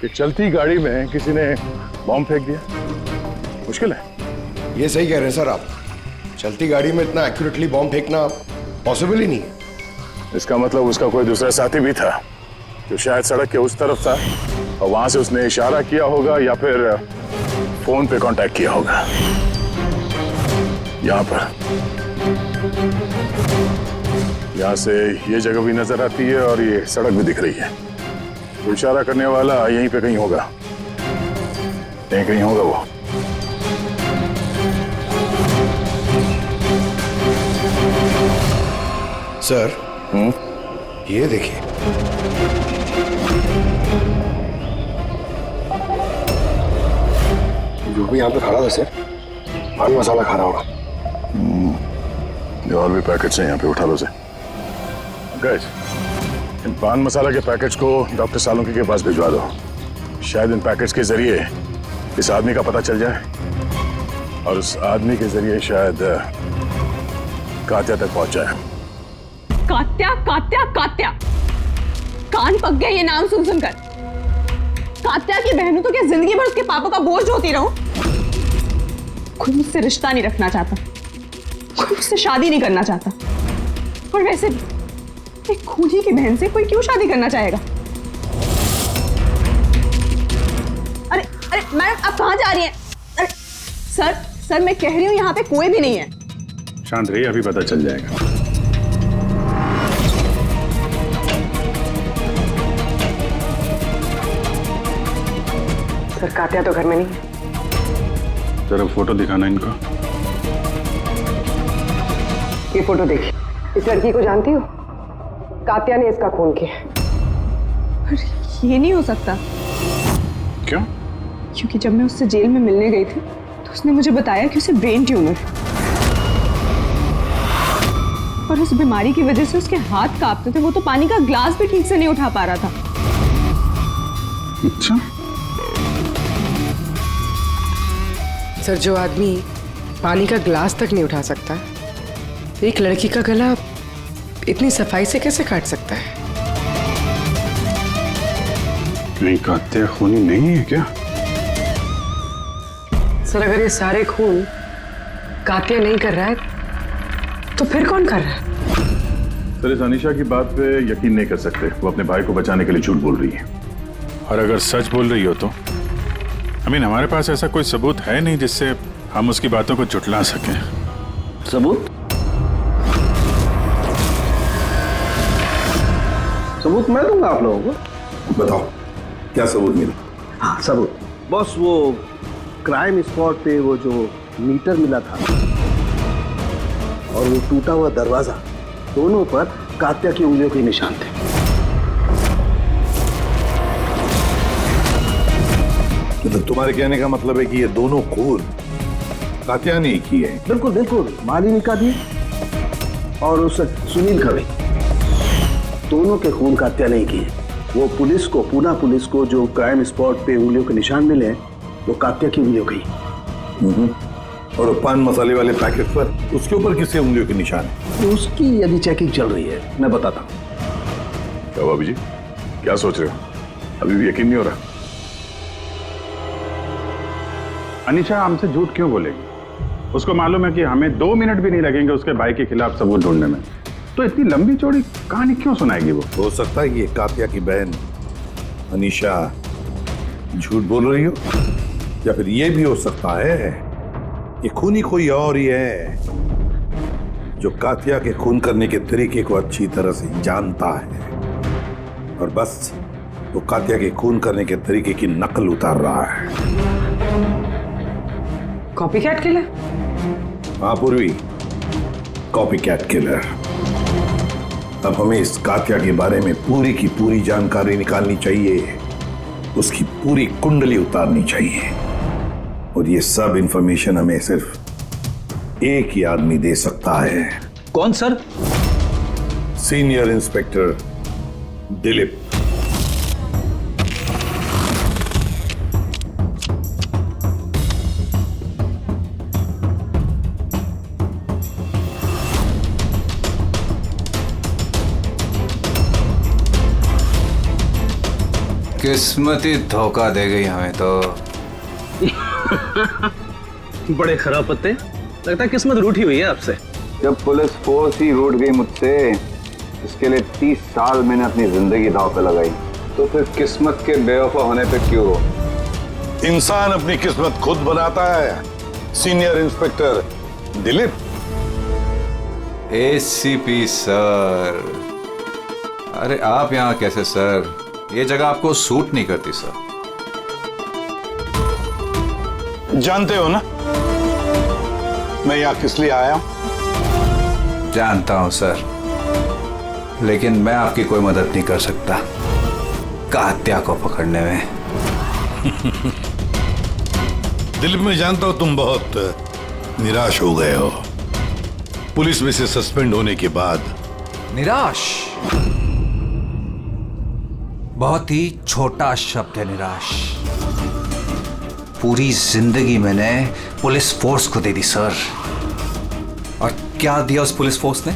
कि चलती गाड़ी में किसी ने बॉम्ब फेंक दिया? मुश्किल है। ये सही कह रहे हैं सर आप, चलती गाड़ी में इतना एक्यूरेटली बॉम्ब फेंकना पॉसिबल ही नहीं है। इसका मतलब उसका कोई दूसरा साथी भी था जो शायद सड़क के उस तरफ था, और वहां से उसने इशारा किया होगा या फिर फोन पे कांटेक्ट किया होगा। यहाँ पर, यहाँ से ये जगह भी नजर आती है और ये सड़क भी दिख रही है। तो इशारा करने वाला यहीं पे कहीं होगा, यहीं कहीं होगा वो। सर ये देखिए, जो भी यहाँ पे खड़ा था सर, पान मसाला खा रहा होगा। और भी पैकेट्स हैं यहाँ पे, उठा लो से। गाइस, इन पान मसाला के पैकेट्स को डॉक्टर सालुंकी के पास भिजवा दो। शायद इन पैकेट्स के जरिए इस आदमी का पता चल जाए, और उस आदमी के जरिए शायद कात्या तक पहुंच जाए। कात्या कात्या कात्या, कान पक गया ये नाम सुन सुनकर। कात्या की बहनों तो क्या जिंदगी भर उसके पापा का बोझ होती रहूं? कोई मुझसे रिश्ता नहीं रखना चाहता, कोई मुझसे शादी नहीं करना चाहता, और वैसे एक खूनी की बहन से कोई क्यों शादी करना चाहेगा? अरे अरे मैडम, आप कहाँ जा रही हैं? अरे सर मैं कह रही हूँ यहाँ पे कोई भी नहीं है। शांत रहिए, अभी पता चल जाएगा। सर कातिया तो घर में नहीं है। जरा फोटो दिखाना इनको। ये फोटो देखिए, इस लड़की को जानती हो? कातिया ने इसका खून किया। अरे ये नहीं हो सकता। क्यों? क्योंकि जब मैं उससे जेल में मिलने गई थी तो उसने मुझे बताया कि उसे ब्रेन ट्यूमर है, और उस बीमारी की वजह से उसके हाथ कांपते थे। वो तो पानी का ग्लास भी ठीक से नहीं उठा पा रहा था। अच्छा। सर जो आदमी पानी का ग्लास तक नहीं उठा सकता, एक लड़की का गला इतनी सफाई से कैसे काट सकता है? नहीं, कात्या खूनी नहीं है क्या? सर अगर ये सारे खून कात्या नहीं कर रहा है तो फिर कौन कर रहा है? सर इस अनीशा की बात पे यकीन नहीं कर सकते। वो अपने भाई को बचाने के लिए झूठ बोल रही है। और अगर सच बोल रही हो तो हमारे पास ऐसा कोई सबूत है नहीं जिससे हम उसकी बातों को झुठला सकें। सबूत? सबूत मैं दूंगा आप लोगों को। बताओ क्या सबूत मिला? हाँ सबूत बॉस, वो क्राइम स्पॉट पे वो जो मीटर मिला था और वो टूटा हुआ दरवाजा, दोनों पर कात्या की उंगलियों के निशान थे। मतलब तुम्हारे कहने का मतलब है कि ये दोनों खून कात्या ने किए हैं? बिल्कुल बिल्कुल, मालिनी का भी और उस सुनील का भी, दोनों के खून कात्या नहीं किए। वो पुलिस को, पूना पुलिस को जो क्राइम स्पॉट पे उंगलियों के निशान मिले हैं वो कात्या की उंगलियों के ही। और पान मसाले वाले पैकेट पर उसके ऊपर किसके उंगलियों के निशान है? उसकी यदि चेकिंग चल रही है, मैं बताता हूँ। क्या हुआ अभिजीत, क्या सोच रहे हो? अभी भी यकीन नहीं हो रहा? अनीशा हमसे झूठ क्यों बोलेगी? उसको मालूम है कि हमें 2 मिनट भी नहीं लगेंगे उसके भाई के खिलाफ सबूत ढूंढने में, तो इतनी लंबी चौड़ी कहानी क्यों सुनाएगी वो? हो सकता है ये कात्या की बहन अनीशा झूठ बोल रही हो, या फिर ये भी हो सकता है ये खूनी कोई और ही है जो कात्या के खून करने के तरीके को अच्छी तरह से जानता है और बस वो कात्या के खून करने के तरीके की नकल उतार रहा है। Copycat killer? हाँ पूर्वी, कॉपीकैट किलर। अब हमें इस कात्या के बारे में पूरी की पूरी जानकारी निकालनी चाहिए, उसकी पूरी कुंडली उतारनी चाहिए और ये सब इंफॉर्मेशन हमें सिर्फ एक ही आदमी दे सकता है। कौन सर? Senior inspector Dilip. किस्मत ही धोखा दे गई हमें तो। बड़े खराब पत्ते, लगता है किस्मत रूठी हुई है आपसे। जब पुलिस फोर्स ही रूठ गई मुझसे, इसके लिए 30 साल मैंने अपनी जिंदगी दांव पे लगाई, तो फिर किस्मत के बेवफा होने पे क्यों रो? इंसान अपनी किस्मत खुद बनाता है, senior inspector Dilip. ACP sir, अरे आप यहाँ कैसे सर? ये जगह आपको सूट नहीं करती सर। जानते हो ना मैं यहाँ किस लिए आया हूं? जानता हूं सर, लेकिन मैं आपकी कोई मदद नहीं कर सकता कात्या को पकड़ने में। दिल में जानता हूं तुम बहुत निराश हो गए हो पुलिस में से सस्पेंड होने के बाद। निराश बहुत ही छोटा शब्द है, निराश। पूरी जिंदगी मैंने पुलिस फोर्स को दे दी सर, और क्या दिया उस पुलिस फोर्स ने?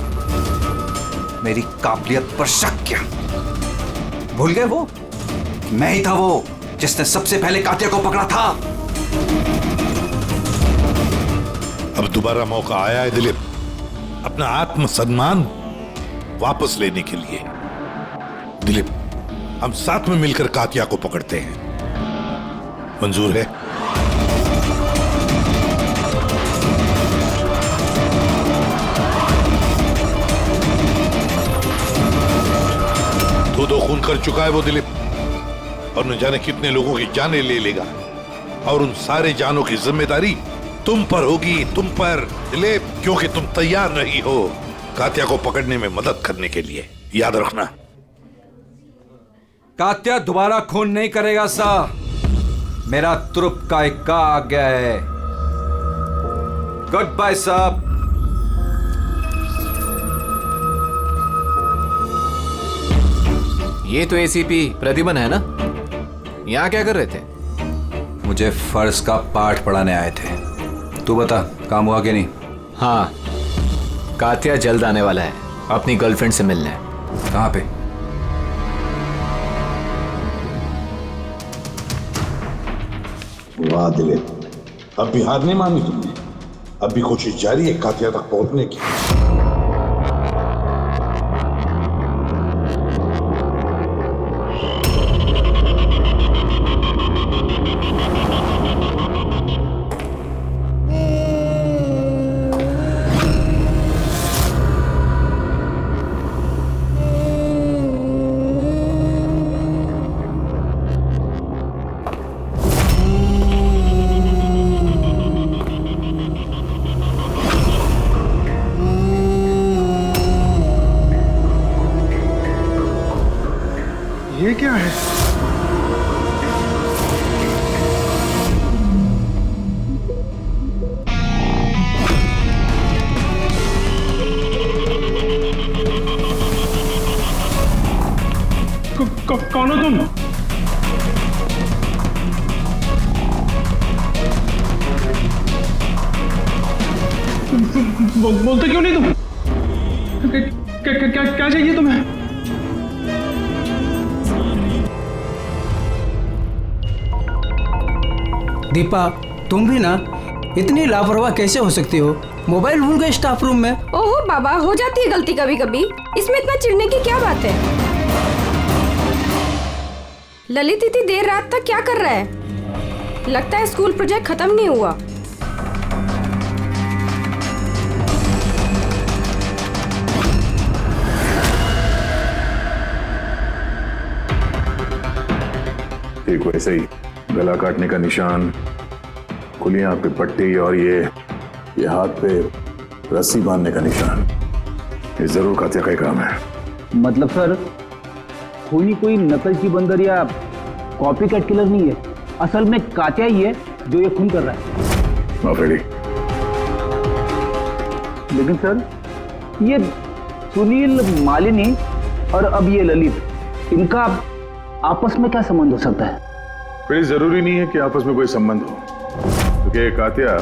मेरी काबिलियत पर शक किया। भूल गए वो? मैं ही था वो जिसने सबसे पहले कात्या को पकड़ा था। अब दोबारा मौका आया है दिलीप अपना आत्मसम्मान वापस लेने के लिए। दिलीप, हम साथ में मिलकर कात्या को पकड़ते हैं, मंजूर है? दो खून कर चुका है वो दिलीप, और न जाने कितने लोगों की जानें ले लेगा, और उन सारे जानों की जिम्मेदारी तुम पर होगी, तुम पर दिलीप, क्योंकि तुम तैयार नहीं हो कात्या को पकड़ने में मदद करने के लिए। याद रखना। कात्या दोबारा खून नहीं करेगा साहब, मेरा तुरुप का इक्का आ गया है। गुड बाय साहब। ये तो एसीपी प्रद्युमन है ना? यहाँ क्या कर रहे थे? मुझे फर्ज का पाठ पढ़ाने आए थे। तू बता, काम हुआ कि नहीं? हाँ, कात्या जल्द आने वाला है अपनी गर्लफ्रेंड से मिलने। कहाँ पे? वाह दिलीप, अब भी हार नहीं मानी तुमने। अब भी कोशिश जारी है कातिया तक पहुंचने की। ये क्या है? कौन हो तुम? बोलते क्यों नहीं तुम? क्या चाहिए तुम्हें? दीपा, तुम भी ना इतनी लापरवाह कैसे हो सकती हो? मोबाइल भूल गए स्टाफ रूम में। ओहो बाबा, हो जाती है गलती कभी कभी, इसमें इतना चिढ़ने की क्या बात है? ललित इतनी देर रात तक क्या कर रहा है? लगता है स्कूल प्रोजेक्ट खत्म नहीं हुआ। ठीक वैसे ही गला काटने का निशान, खुलियां पे पट्टी और ये हाथ पे रस्सी बांधने का निशान, ये जरूर कातिया का ही काम है। मतलब सर, खूनी कोई नकलची बंदर या कॉपी कैट किलर नहीं है, असल में कातिया ही है जो ये खून कर रहा है। माफेड़ी। लेकिन सर, ये सुनील, मालिनी और अब ये ललित, इनका आपस में क्या संबंध हो सकता है? फिर जरूरी नहीं है कि आपस में कोई संबंध हो, क्योंकि कातिया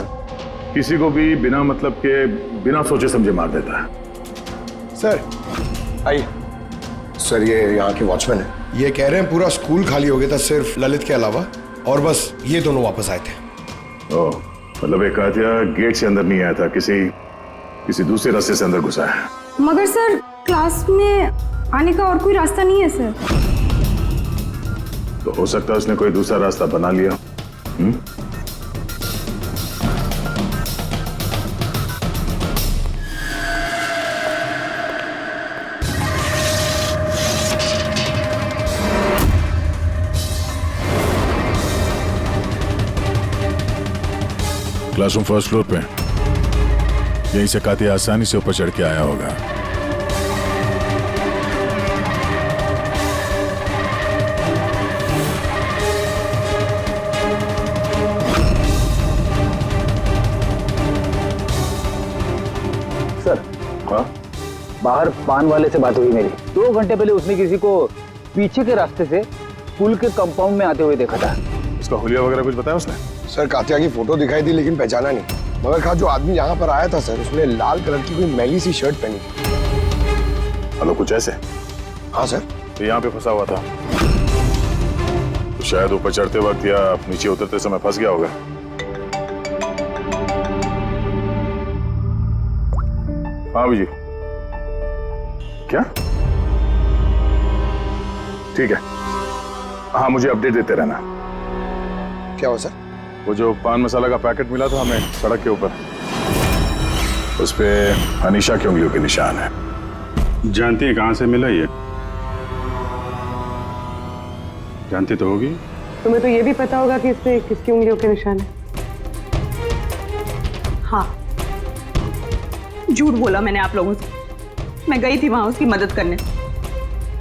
किसी को भी बिना मतलब के, बिना सोचे समझे मार देता है। सर आइए। सर ये यहाँ के वॉचमैन है, ये कह रहे हैं पूरा स्कूल खाली हो गया था सिर्फ ललित के अलावा, और बस ये दोनों वापस आए थे। ओह, मतलब एक कातिया गेट से अंदर नहीं आया था, किसी दूसरे रास्ते से अंदर घुसा है। मगर सर, क्लास में आने का और कोई रास्ता नहीं है सर। तो हो सकता है उसने कोई दूसरा रास्ता बना लिया। क्लासरूम फर्स्ट फ्लोर पे, यहीं से कातिया आसानी से ऊपर चढ़ के आया होगा। सर, बाहर पान वाले से बात हुई मेरी। 2 घंटे पहले उसने किसी को पीछे के रास्ते से स्कूल के कंपाउंड में आते हुए देखा था। उसका हुलिया वगैरह कुछ बताया उसने? सर कातिया की फोटो दिखाई थी लेकिन पहचाना नहीं। मगर कहा जो आदमी यहाँ पर आया था सर, उसने लाल कलर की कोई मैली सी शर्ट पहनी थी। हेलो, कुछ ऐसे? हाँ सर। तो यहाँ पे फंसा हुआ था, तो शायद ऊपर चढ़ते वक्त या नीचे उतरते समय फंस गया होगा। हाँ जी, क्या? ठीक है, हाँ मुझे अपडेट देते रहना। क्या हुआ सर? वो जो पान मसाला का पैकेट मिला था हमें सड़क के ऊपर, उस पे अनीशा की उंगलियों के निशान है। जानती है कहां से मिला ये? जानती तो होगी। तुम्हें तो ये भी पता होगा कि इसमें किसकी उंगलियों के निशान है। हाँ, झूठ बोला मैंने आप लोगों से। मैं गई थी वहां उसकी मदद करने,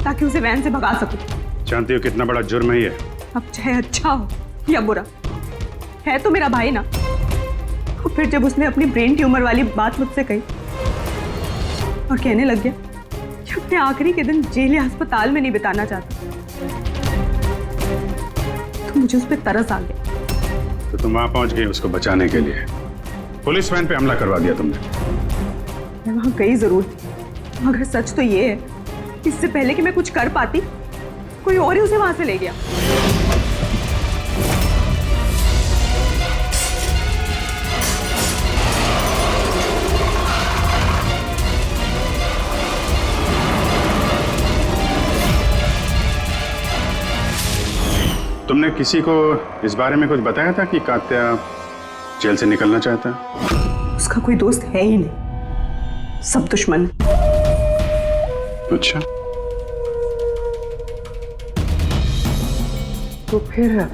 ताकि उसे वैन से भगा सकूं। जानती हो कितना बड़ा जुर्म है ये? अब चाहे अच्छा हो या बुरा, है तो मेरा भाई ना। और फिर जब उसने अपनी ब्रेन ट्यूमर वाली बात मुझसे कही और कहने लग गया कि अपने आखिरी के दिन जेल या अस्पताल में नहीं बिताना चाहता, तो मुझे उस पर तरस आ गया। तो तुम वहां पहुंच गई उसको बचाने के लिए, पुलिस वैन पे हमला करवा दिया तुमने। मैं वहां गई जरूर थी, मगर सच तो ये है, इससे पहले कि मैं कुछ कर पाती, कोई और ही उसे वहां से ले गया। तुमने किसी को इस बारे में कुछ बताया था कि कात्या जेल से निकलना चाहता है? उसका कोई दोस्त है ही नहीं, सब दुश्मन। अच्छा, तो फिर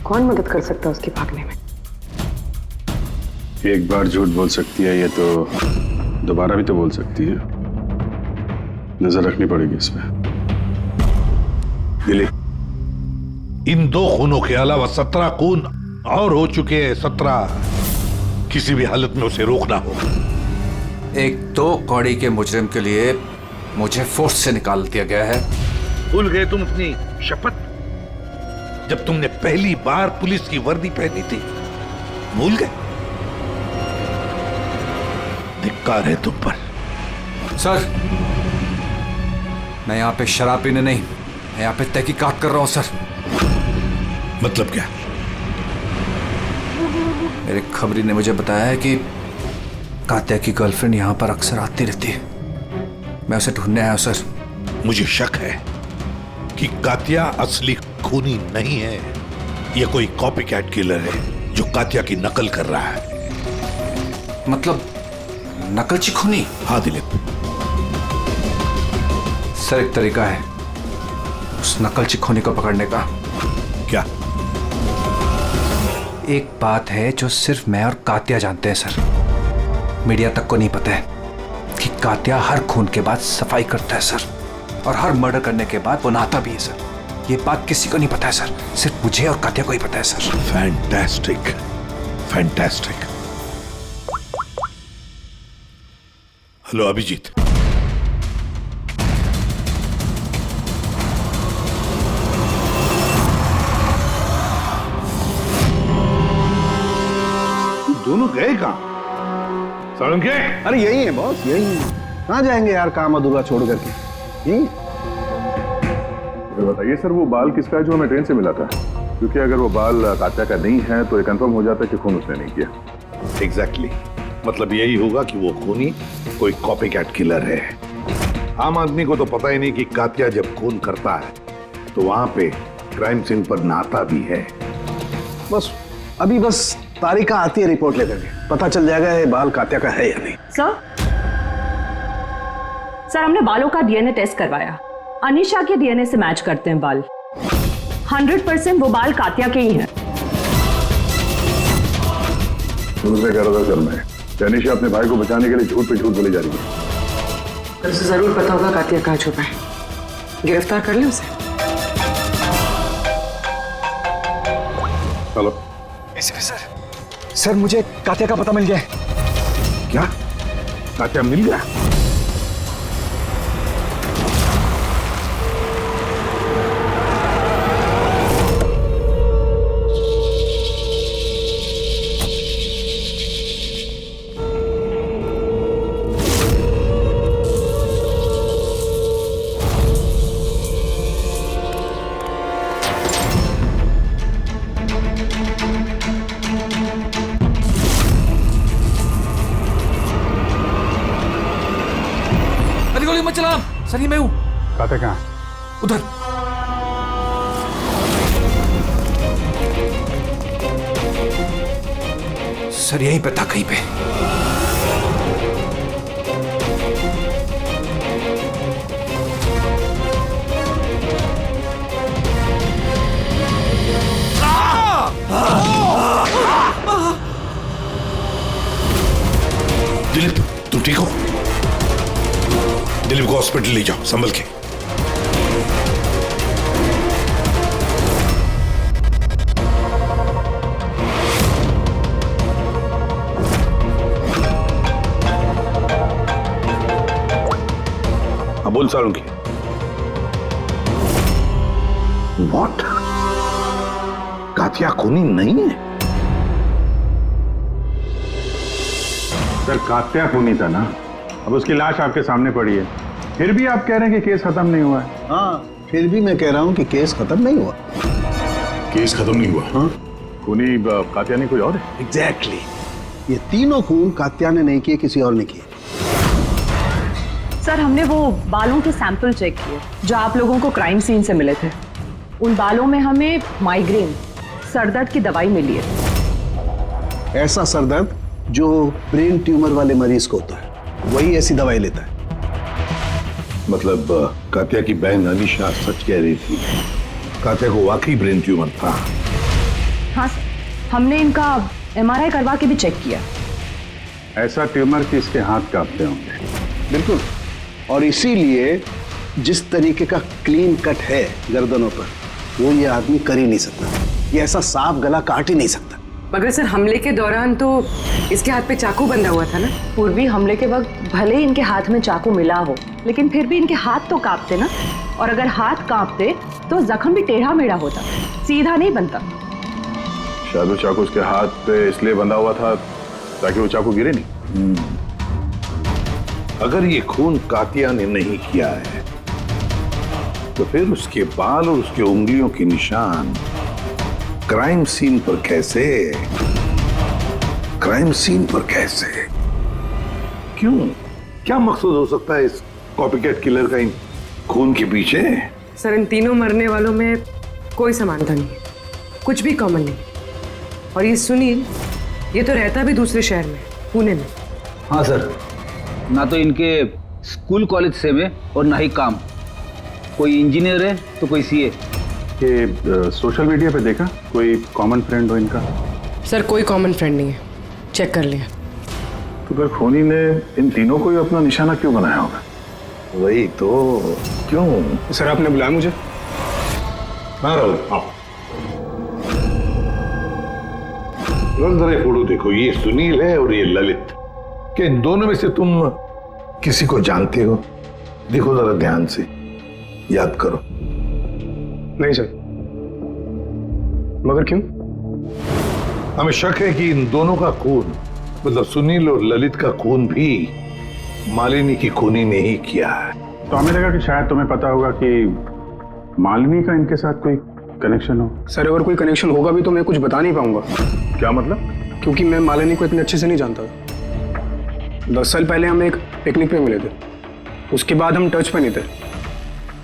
कौन मदद कर सकता है उसके भागने में? एक बार झूठ बोल सकती है ये तो दोबारा भी तो बोल सकती है। नजर रखनी पड़ेगी इस पे। दिलीप, इन 2 खूनों के अलावा 17 खून और हो चुके हैं। 17 किसी भी हालत में उसे रोकना होगा। एक 2 कौड़ी के मुजरिम के लिए मुझे फोर्स से निकाल दिया गया है। भूल गए तुम अपनी शपथ जब तुमने पहली बार पुलिस की वर्दी पहनी थी? भूल गए? धिक्कार है तुम पर। सर, मैं यहाँ पे शराब पीने नहीं, मैं यहाँ पे तहकीकात कर रहा हूँ सर। मतलब क्या? मेरे खबरी ने मुझे बताया है कि कात्या की गर्लफ्रेंड यहाँ पर अक्सर आती रहती है। मैं उसे ढूंढने आया हूँ सर। मुझे शक है कि कात्या असली खूनी नहीं है। यह कोई कॉपी कैट किलर है जो कात्या की नकल कर रहा है। मतलब नकलची खूनी? हाँ दिलीप, सर एक तरीका है उस नकलची खूनी को पकड़ने का। क्या? एक बात है जो सिर्फ मैं और कात्या जानते हैं सर, मीडिया तक को नहीं पता है कि कात्या हर खून के बाद सफाई करता है सर, और हर मर्डर करने के बाद वो नहाता भी है सर। ये बात किसी को नहीं पता है सर, सिर्फ मुझे और कात्या को ही पता है sir. Fantastic, fantastic. Hello Abhijit, दोनों गए कहां? सालुंके? अरे यही है बॉस, यही है। कहाँ जाएंगे यार काम अधूरा छोड़ करके? यही। बताइए सर, वो बाल किसका है जो हमें ट्रेन से मिला था? क्योंकि अगर वो बाल कात्या का नहीं है तो ये कंफर्म हो जाता है कि खून उसने नहीं किया। एग्जैक्टली, मतलब यही होगा कि वो खूनी कोई कॉपी कैट किलर है। आम आदमी को तो पता ही नहीं कि कात्या जब खून करता है तो वहां पे क्राइम सीन पर नहाता भी है। बस अभी बस तारिका आती है रिपोर्ट लेकर के, पता चल जाएगा ये बाल कात्या का है या नहीं। सर हमने बालों का डीएनए टेस्ट करवाया, अनीशा के डीएनए से मैच करते हैं बाल। 100% वो बाल कात्या के ही हैं। उनसे कह रहा था सर मैं, अनीशा अपने भाई को बचाने के लिए झूठ पे झूठ बोली जा रही है। उसे जरूर पता होगा कात्या कहाँ छुपा है। गिरफ्तार कर ले उसे। चलो। सर मुझे कात्या का पता मिल गया है। क्या? कात्या मिल गया? मत चला सर, ये मैं हूं। कात्या कहाँ? उधर। सर यहीं पे था कहीं पे। दिलीप, तुम ठीक हो? दिलीप को हॉस्पिटल ले जाओ संभल के। हाँ बोल सालुंके। व्हाट? कात्या खूनी नहीं है? सर कात्या खूनी था ना, अब उसकी लाश आपके सामने पड़ी है, फिर भी आप कह रहे हैं कि केस खत्म नहीं हुआ है। हाँ, फिर भी मैं कह रहा हूँ कि केस खत्म नहीं हुआ। केस खत्म नहीं हुआ? हाँ, खूनी कात्या नहीं कोई और है? एग्जैक्टली। ये तीनों खून कात्या ने नहीं किए, किसी और ने किए। सर हमने वो बालों के सैंपल चेक किए जो आप लोगों को क्राइम सीन से मिले थे। उन बालों में हमें माइग्रेन, सरदर्द की दवाई मिली है। ऐसा सरदर्द जो ब्रेन ट्यूमर वाले मरीज को होता है, वही ऐसी दवाई लेता है। मतलब कात्या की बहन अनीशा सच कह रही थी, कात्या को वाकई ब्रेन ट्यूमर था। हाँ सर, हमने इनका MRI करवा के भी चेक किया। ऐसा ट्यूमर कि इसके हाथ कांपते होंगे। बिल्कुल, और इसीलिए जिस तरीके का क्लीन कट है गर्दनों पर, वो ये आदमी कर ही नहीं सकता। ये ऐसा साफ गला काट ही नहीं सकता। मगर सर हमले के दौरान तो इसके हाथ पे चाकू बंधा हुआ था ना। पूर्वी हमले के वक्त भले ही इनके हाथ में चाकू मिला हो, लेकिन फिर भी इनके हाथ तो कांपते ना, और अगर हाथ कांपते तो जख्म भी टेढ़ा मेढ़ा होता, सीधा नहीं बनता। शायद वो चाकू उसके हाथ पे इसलिए बंधा हुआ था ताकि वो चाकू गिरे नहीं। अगर ये खून कातिया ने नहीं किया है तो फिर उसके बाल और उसके उंगलियों के निशान क्राइम सीन पर कैसे? क्राइम सीन पर कैसे? क्यों? क्या मकसद हो सकता है इस कॉपीकैट किलर का इन खून के पीछे? सर इन तीनों मरने वालों में कोई समानता नहीं है, कुछ भी कॉमन नहीं। और ये सुनील, ये तो रहता भी दूसरे शहर में, पुणे में। हाँ सर, ना तो इनके स्कूल कॉलेज सेम है और ना ही काम। कोई इंजीनियर है तो कोई CA। ये सोशल मीडिया पे देखा कोई कॉमन फ्रेंड हो इनका? सर कोई कॉमन फ्रेंड नहीं है, चेक कर लिया। तो फिर खूनी ने इन तीनों को ही अपना निशाना क्यों बनाया होगा? वही तो, क्यों? सर आपने बुलाया मुझे? हाँ राहुल, आओ। जरा फोटो देखो, ये सुनील है और ये ललित। क्या इन दोनों में से तुम किसी को जानते हो? देखो जरा ध्यान से, याद करो। नहीं सर। मगर क्यों? हमें शक है कि इन दोनों का खून, मतलब सुनील और ललित का खून भी मालिनी की खूनी ने ही किया है। तो हमें लगा कि शायद तुम्हें पता होगा कि मालिनी का इनके साथ कोई कनेक्शन हो। सर अगर कोई कनेक्शन होगा भी तो मैं कुछ बता नहीं पाऊंगा। क्या मतलब? क्योंकि मैं मालिनी को इतने अच्छे से नहीं जानता। 10 साल पहले हम एक पिकनिक पे मिले थे, उसके बाद हम टच पे नहीं थे।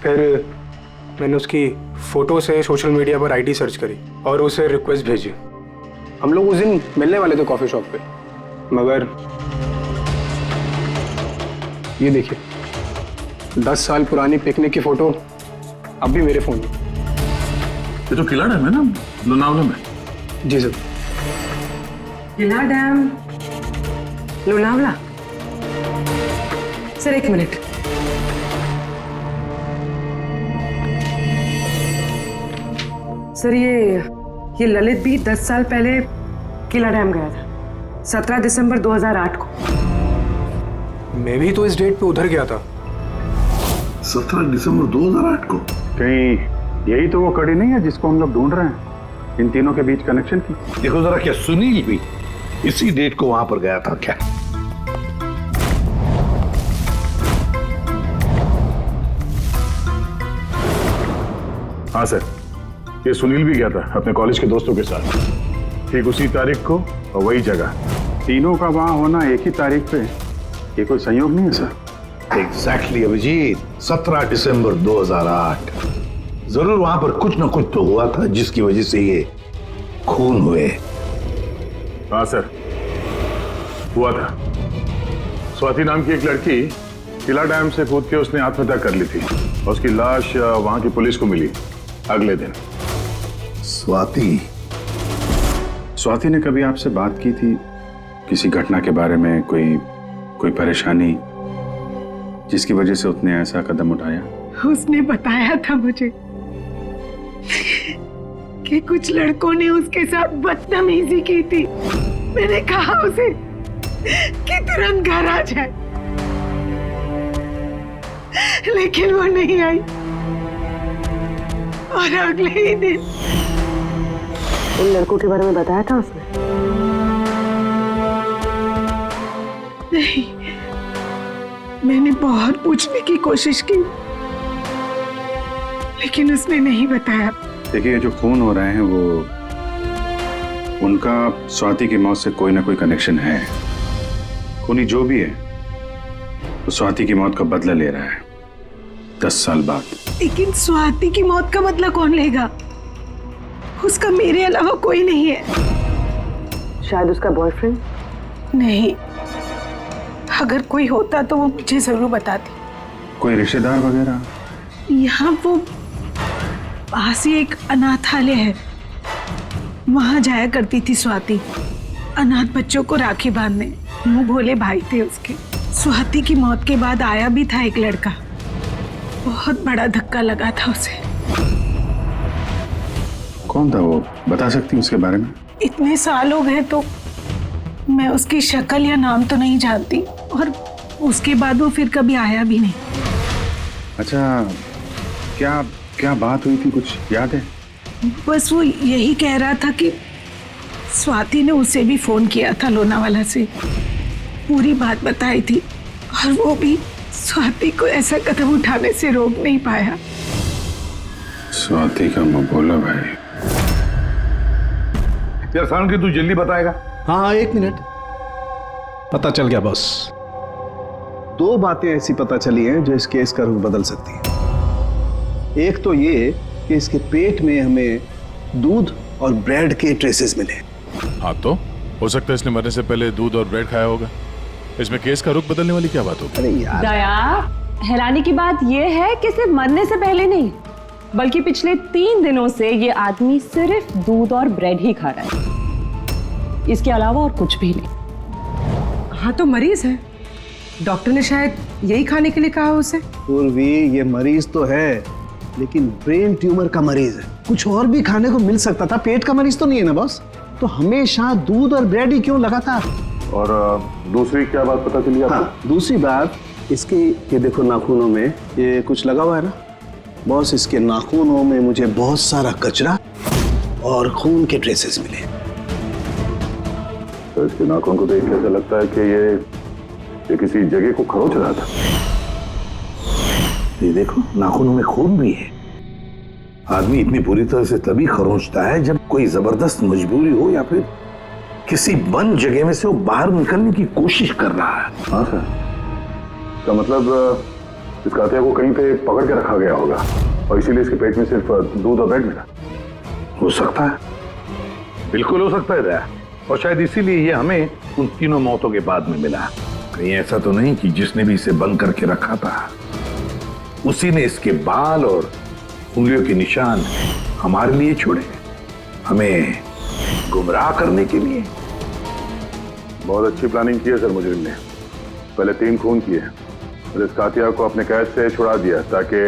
फिर मैंने उसकी फोटो से सोशल मीडिया पर ID सर्च करी और उसे रिक्वेस्ट भेजी। हम लोग उस दिन मिलने वाले थे कॉफी शॉप पे, मगर ये देखिए 10 साल पुरानी पिकनिक की फोटो अब भी मेरे फोन में। ये तो किला डैम है ना, लोनावला में? जी सर। किला डैम, लोनावला। सर एक मिनट, सर ये ललित भी 10 साल पहले किला डैम गया था, 17 दिसंबर 2008 को। मैं भी तो इस डेट पे उधर गया था। 17 दिसंबर 2008 को? कहीं यही तो वो कड़ी नहीं है जिसको हम लोग ढूंढ रहे हैं, इन तीनों के बीच कनेक्शन की? देखो जरा, क्या सुनील भी इसी डेट को वहां पर गया था क्या? हाँ सर, ये सुनील भी गया था अपने कॉलेज के दोस्तों के साथ, ठीक उसी तारीख को और वही जगह। तीनों का वहां होना एक ही तारीख पे, ये कोई संयोग नहीं है सर? एग्जैक्टली अभिजीत, 17 दिसंबर 2008। जरूर वहां पर कुछ ना कुछ तो हुआ था जिसकी वजह से ये खून हुए। हाँ सर, हुआ था। स्वाति नाम की एक लड़की किला डैम से कूद के उसने आत्महत्या कर ली थी और उसकी लाश वहां की पुलिस को मिली अगले दिन। स्वाति ने कभी आपसे बात की थी किसी घटना के बारे में, कोई परेशानी जिसकी वजह से उसने ऐसा कदम उठाया? उसने बताया था मुझे कि कुछ लड़कों ने उसके साथ बदतमीजी की थी। मैंने कहा उसे कि तुरंत घर आ जाए, लेकिन वो नहीं आई और अगले ही दिन उन लड़कों के बारे में बताया था उसने? नहीं, मैंने बहुत पूछने की कोशिश की लेकिन उसने नहीं बताया। देखिए, जो खून हो रहे हैं वो उनका स्वाति की मौत से कोई ना कोई कनेक्शन है। खूनी जो भी है वो स्वाति की मौत का बदला ले रहा है 10 साल बाद। लेकिन स्वाति की मौत का बदला कौन लेगा? उसका मेरे अलावा कोई नहीं है। शायद उसका बॉयफ्रेंड? नहीं, अगर कोई होता तो वो मुझे जरूर बताती। कोई रिश्तेदार वगैरह? यहाँ वो पास ही एक अनाथालय है, वहां जाया करती थी स्वाति, अनाथ बच्चों को राखी बांधने। मुंह भोले भाई थे उसके। स्वाति की मौत के बाद आया भी था एक लड़का, बहुत बड़ा धक्का लगा था उसे। कौन था वो, बता सकती उसके बारे में? इतने साल हो गए तो मैं उसकी शक्ल या नाम तो नहीं जानती, और उसके बाद वो फिर कभी आया भी नहीं। अच्छा, क्या क्या बात हुई थी, कुछ याद है? बस वो यही कह रहा था कि स्वाति ने उसे भी फोन किया था लोनावाला से, पूरी बात बताई थी, और वो भी स्वाति को ऐसा कदम उठाने से रोक नहीं पाया। स्वाति का मबोला भाई। यार सावन की तू जल्दी बताएगा? हाँ, 1 मिनट। पता चल गया बॉस। 2 बातें ऐसी पता चली हैं जो इस केस का रुख बदल सकती हैं। एक तो ये कि इसके पेट में हमें दूध और ब्रेड के ट्रेसेस मिले। हाँ, तो हो सकता है इसने मरने से पहले दूध और ब्रेड खाया होगा। इसमें केस का रुख बदलने वाली क्या बात होगी? अरे यार, दया, हैरानी की बात यह है कि सिर्फ मरने से पहले नहीं, बल्कि पिछले 3 दिनों से ये आदमी सिर्फ दूध और ब्रेड ही खा रहा है, इसके अलावा और कुछ भी नहीं। हाँ, तो मरीज है, डॉक्टर ने शायद यही खाने के लिए कहा उसे। पूर्वी, ये मरीज तो है, लेकिन ब्रेन ट्यूमर का मरीज है। कुछ और भी खाने को मिल सकता था, पेट का मरीज तो नहीं है ना बॉस। तो हमेशा दूध और ब्रेड ही क्यों लगातार? और दूसरी क्या बात पता चली आपको? हाँ, दूसरी बात इसकी, ये देखो नाखूनों में ये कुछ लगा हुआ है ना बॉस। इसके नाखूनों में मुझे बहुत सारा कचरा और खून के ट्रेसेस मिले। तो इसके नाखून को देख के ऐसा लगता है कि ये किसी जगह को खरोच रहा था। ये देखो, नाखूनों में खून भी है। आदमी इतनी बुरी तरह से तभी खरोंचता है जब कोई जबरदस्त मजबूरी हो, या फिर किसी बंद जगह में से वो बाहर निकलने की कोशिश कर रहा है। हाँ सर, का मतलब इस कातिया को कहीं पे पकड़ के रखा गया होगा, और इसीलिए इसके पेट में सिर्फ दूध और ब्रेड मिला। हो सकता है, बिल्कुल हो सकता है दया। और शायद इसीलिए ये हमें उन तीनों मौतों के बाद में मिला। कहीं ऐसा तो नहीं कि जिसने भी इसे बंद करके रखा था उसी ने इसके बाल और उंगलियों के निशान हमारे लिए छोड़े, हमें गुमराह करने के लिए। बहुत अच्छी प्लानिंग की है सर मुजरिम ने। पहले 3 खून किए, फिर इस कातिया को अपने कैद से छुड़ा दिया ताकि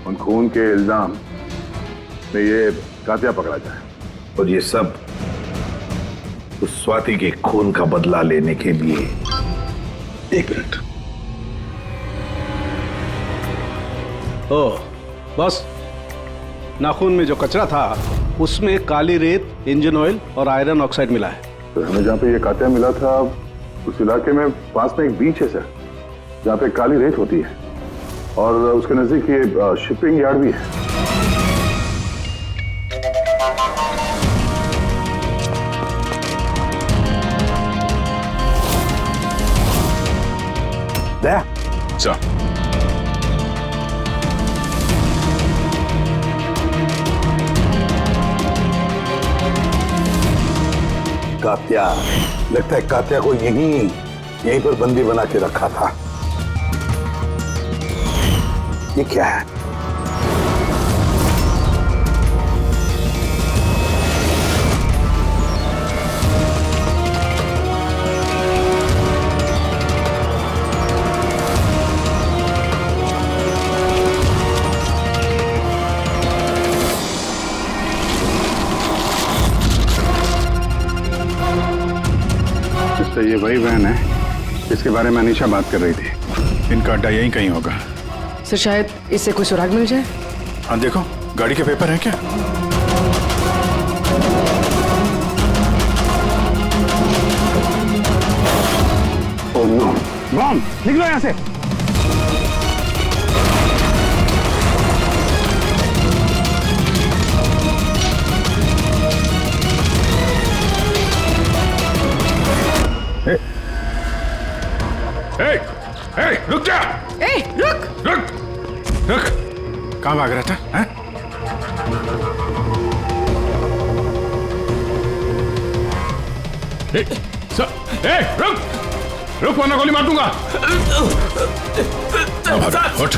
उन खून के इल्जाम में ये कातिया पकड़ा जाए। और ये सब उस स्वाति के खून का बदला लेने के लिए। 1 मिनट। ओह बस, नाखून में जो कचरा था उसमें काली रेत, इंजन ऑयल और आयरन ऑक्साइड मिला है। तो हमें जहाँ पे ये कातिया मिला था उस इलाके में पास में एक बीच है सर, जहाँ पे काली रेत होती है, और उसके नजदीक ये शिपिंग यार्ड भी है। दया सर, कात्या, लगता है कात्या को यहीं पर बंदी बना के रखा था। ये क्या है? तो ये वही वैन है जिसके बारे में अनीशा बात कर रही थी। इनका अड्डा यहीं कहीं होगा। सर, शायद इससे कोई सुराग मिल जाए। हाँ देखो, गाड़ी के पेपर है क्या? Oh no, bomb! निकलो यहाँ से। रुक जा! रुक! रुक! रुक! कहाँ भाग रहा था? हैं? रुक वरना गोली मार दूंगा। उठ।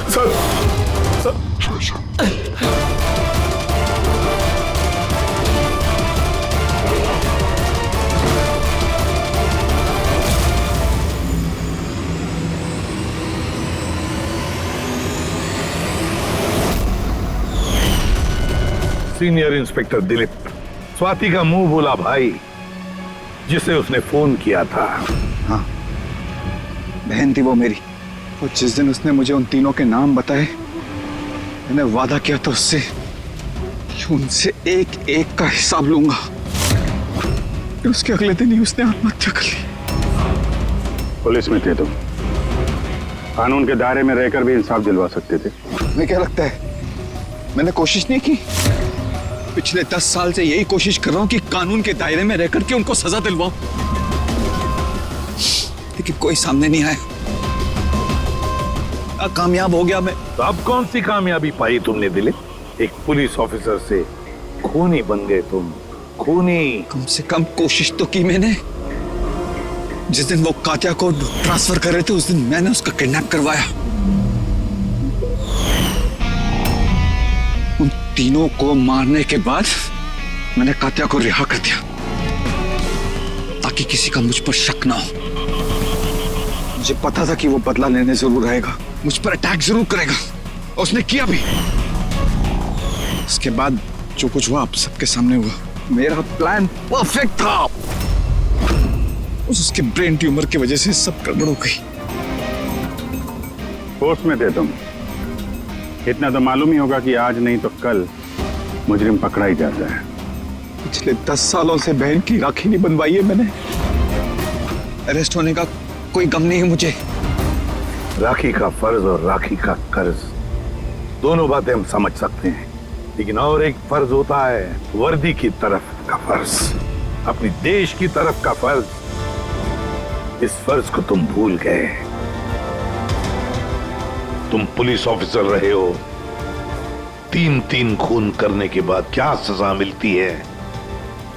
सीनियर इंस्पेक्टर दिलीप, स्वाति का मुंह बोला भाई जिसे उसने फोन किया था। हाँ, बहन थी वो मेरी। और जिस दिन उसने मुझे उन तीनों के नाम बताए, मैंने वादा किया था उससे कि उनसे एक एक का हिसाब लूंगा। फिर उसके अगले दिन ही उसने आत्महत्या कर ली। पुलिस में थे तुम, कानून के दायरे में रहकर भी इंसाफ दिलवा सकते थे। तुम्हें क्या लगता है मैंने कोशिश नहीं की? पिछले 10 साल से यही कोशिश कर रहा हूं कि कानून के दायरे में रहकर के उनको सजा दिलवाऊं, लेकिन कोई सामने नहीं आया। कामयाब हो गया मैं। तो अब कौन सी कामयाबी पाई तुमने दिलीप? एक पुलिस ऑफिसर से खूनी बन गए तुम, खूनी। कम से कम कोशिश तो की मैंने। जिस दिन वो कात्या को ट्रांसफर कर रहे थे उस दिन मैंने उसका किडनैप करवाया। उन तीनों को मारने के बाद मैंने कात्या को रिहा कर दिया ताकि किसी का मुझ पर शक ना हो। मुझे पता था कि वो बदला लेने जरूर आएगा, मुझ पर अटैक जरूर करेगा, और उसने किया भी। उसके बाद जो कुछ हुआ आप सबके सामने हुआ। मेरा प्लान परफेक्ट था, उसके ब्रेन ट्यूमर की वजह से सब गड़बड़ हो गई। फोर्स में थे तुम, इतना तो मालूम ही होगा कि आज नहीं तो कल मुजरिम पकड़ा ही जाता है। पिछले 10 सालों से बहन की राखी नहीं बनवाई है मैंने। अरेस्ट होने का कोई गम नहीं है मुझे। राखी का फर्ज और राखी का कर्ज दोनों बातें हम समझ सकते हैं, लेकिन और एक फर्ज होता है वर्दी की तरफ का फर्ज, अपनी देश की तरफ का फर्ज। इस फर्ज को तुम भूल गए। तुम पुलिस ऑफिसर रहे हो, 3 खून करने के बाद क्या सजा मिलती है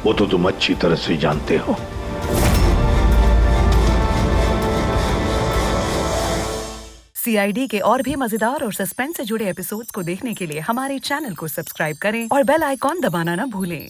वो तो तुम अच्छी तरह से जानते हो। CID के और भी मजेदार और सस्पेंस से जुड़े एपिसोड्स को देखने के लिए हमारे चैनल को सब्सक्राइब करें और बेल आइकॉन दबाना ना भूलें।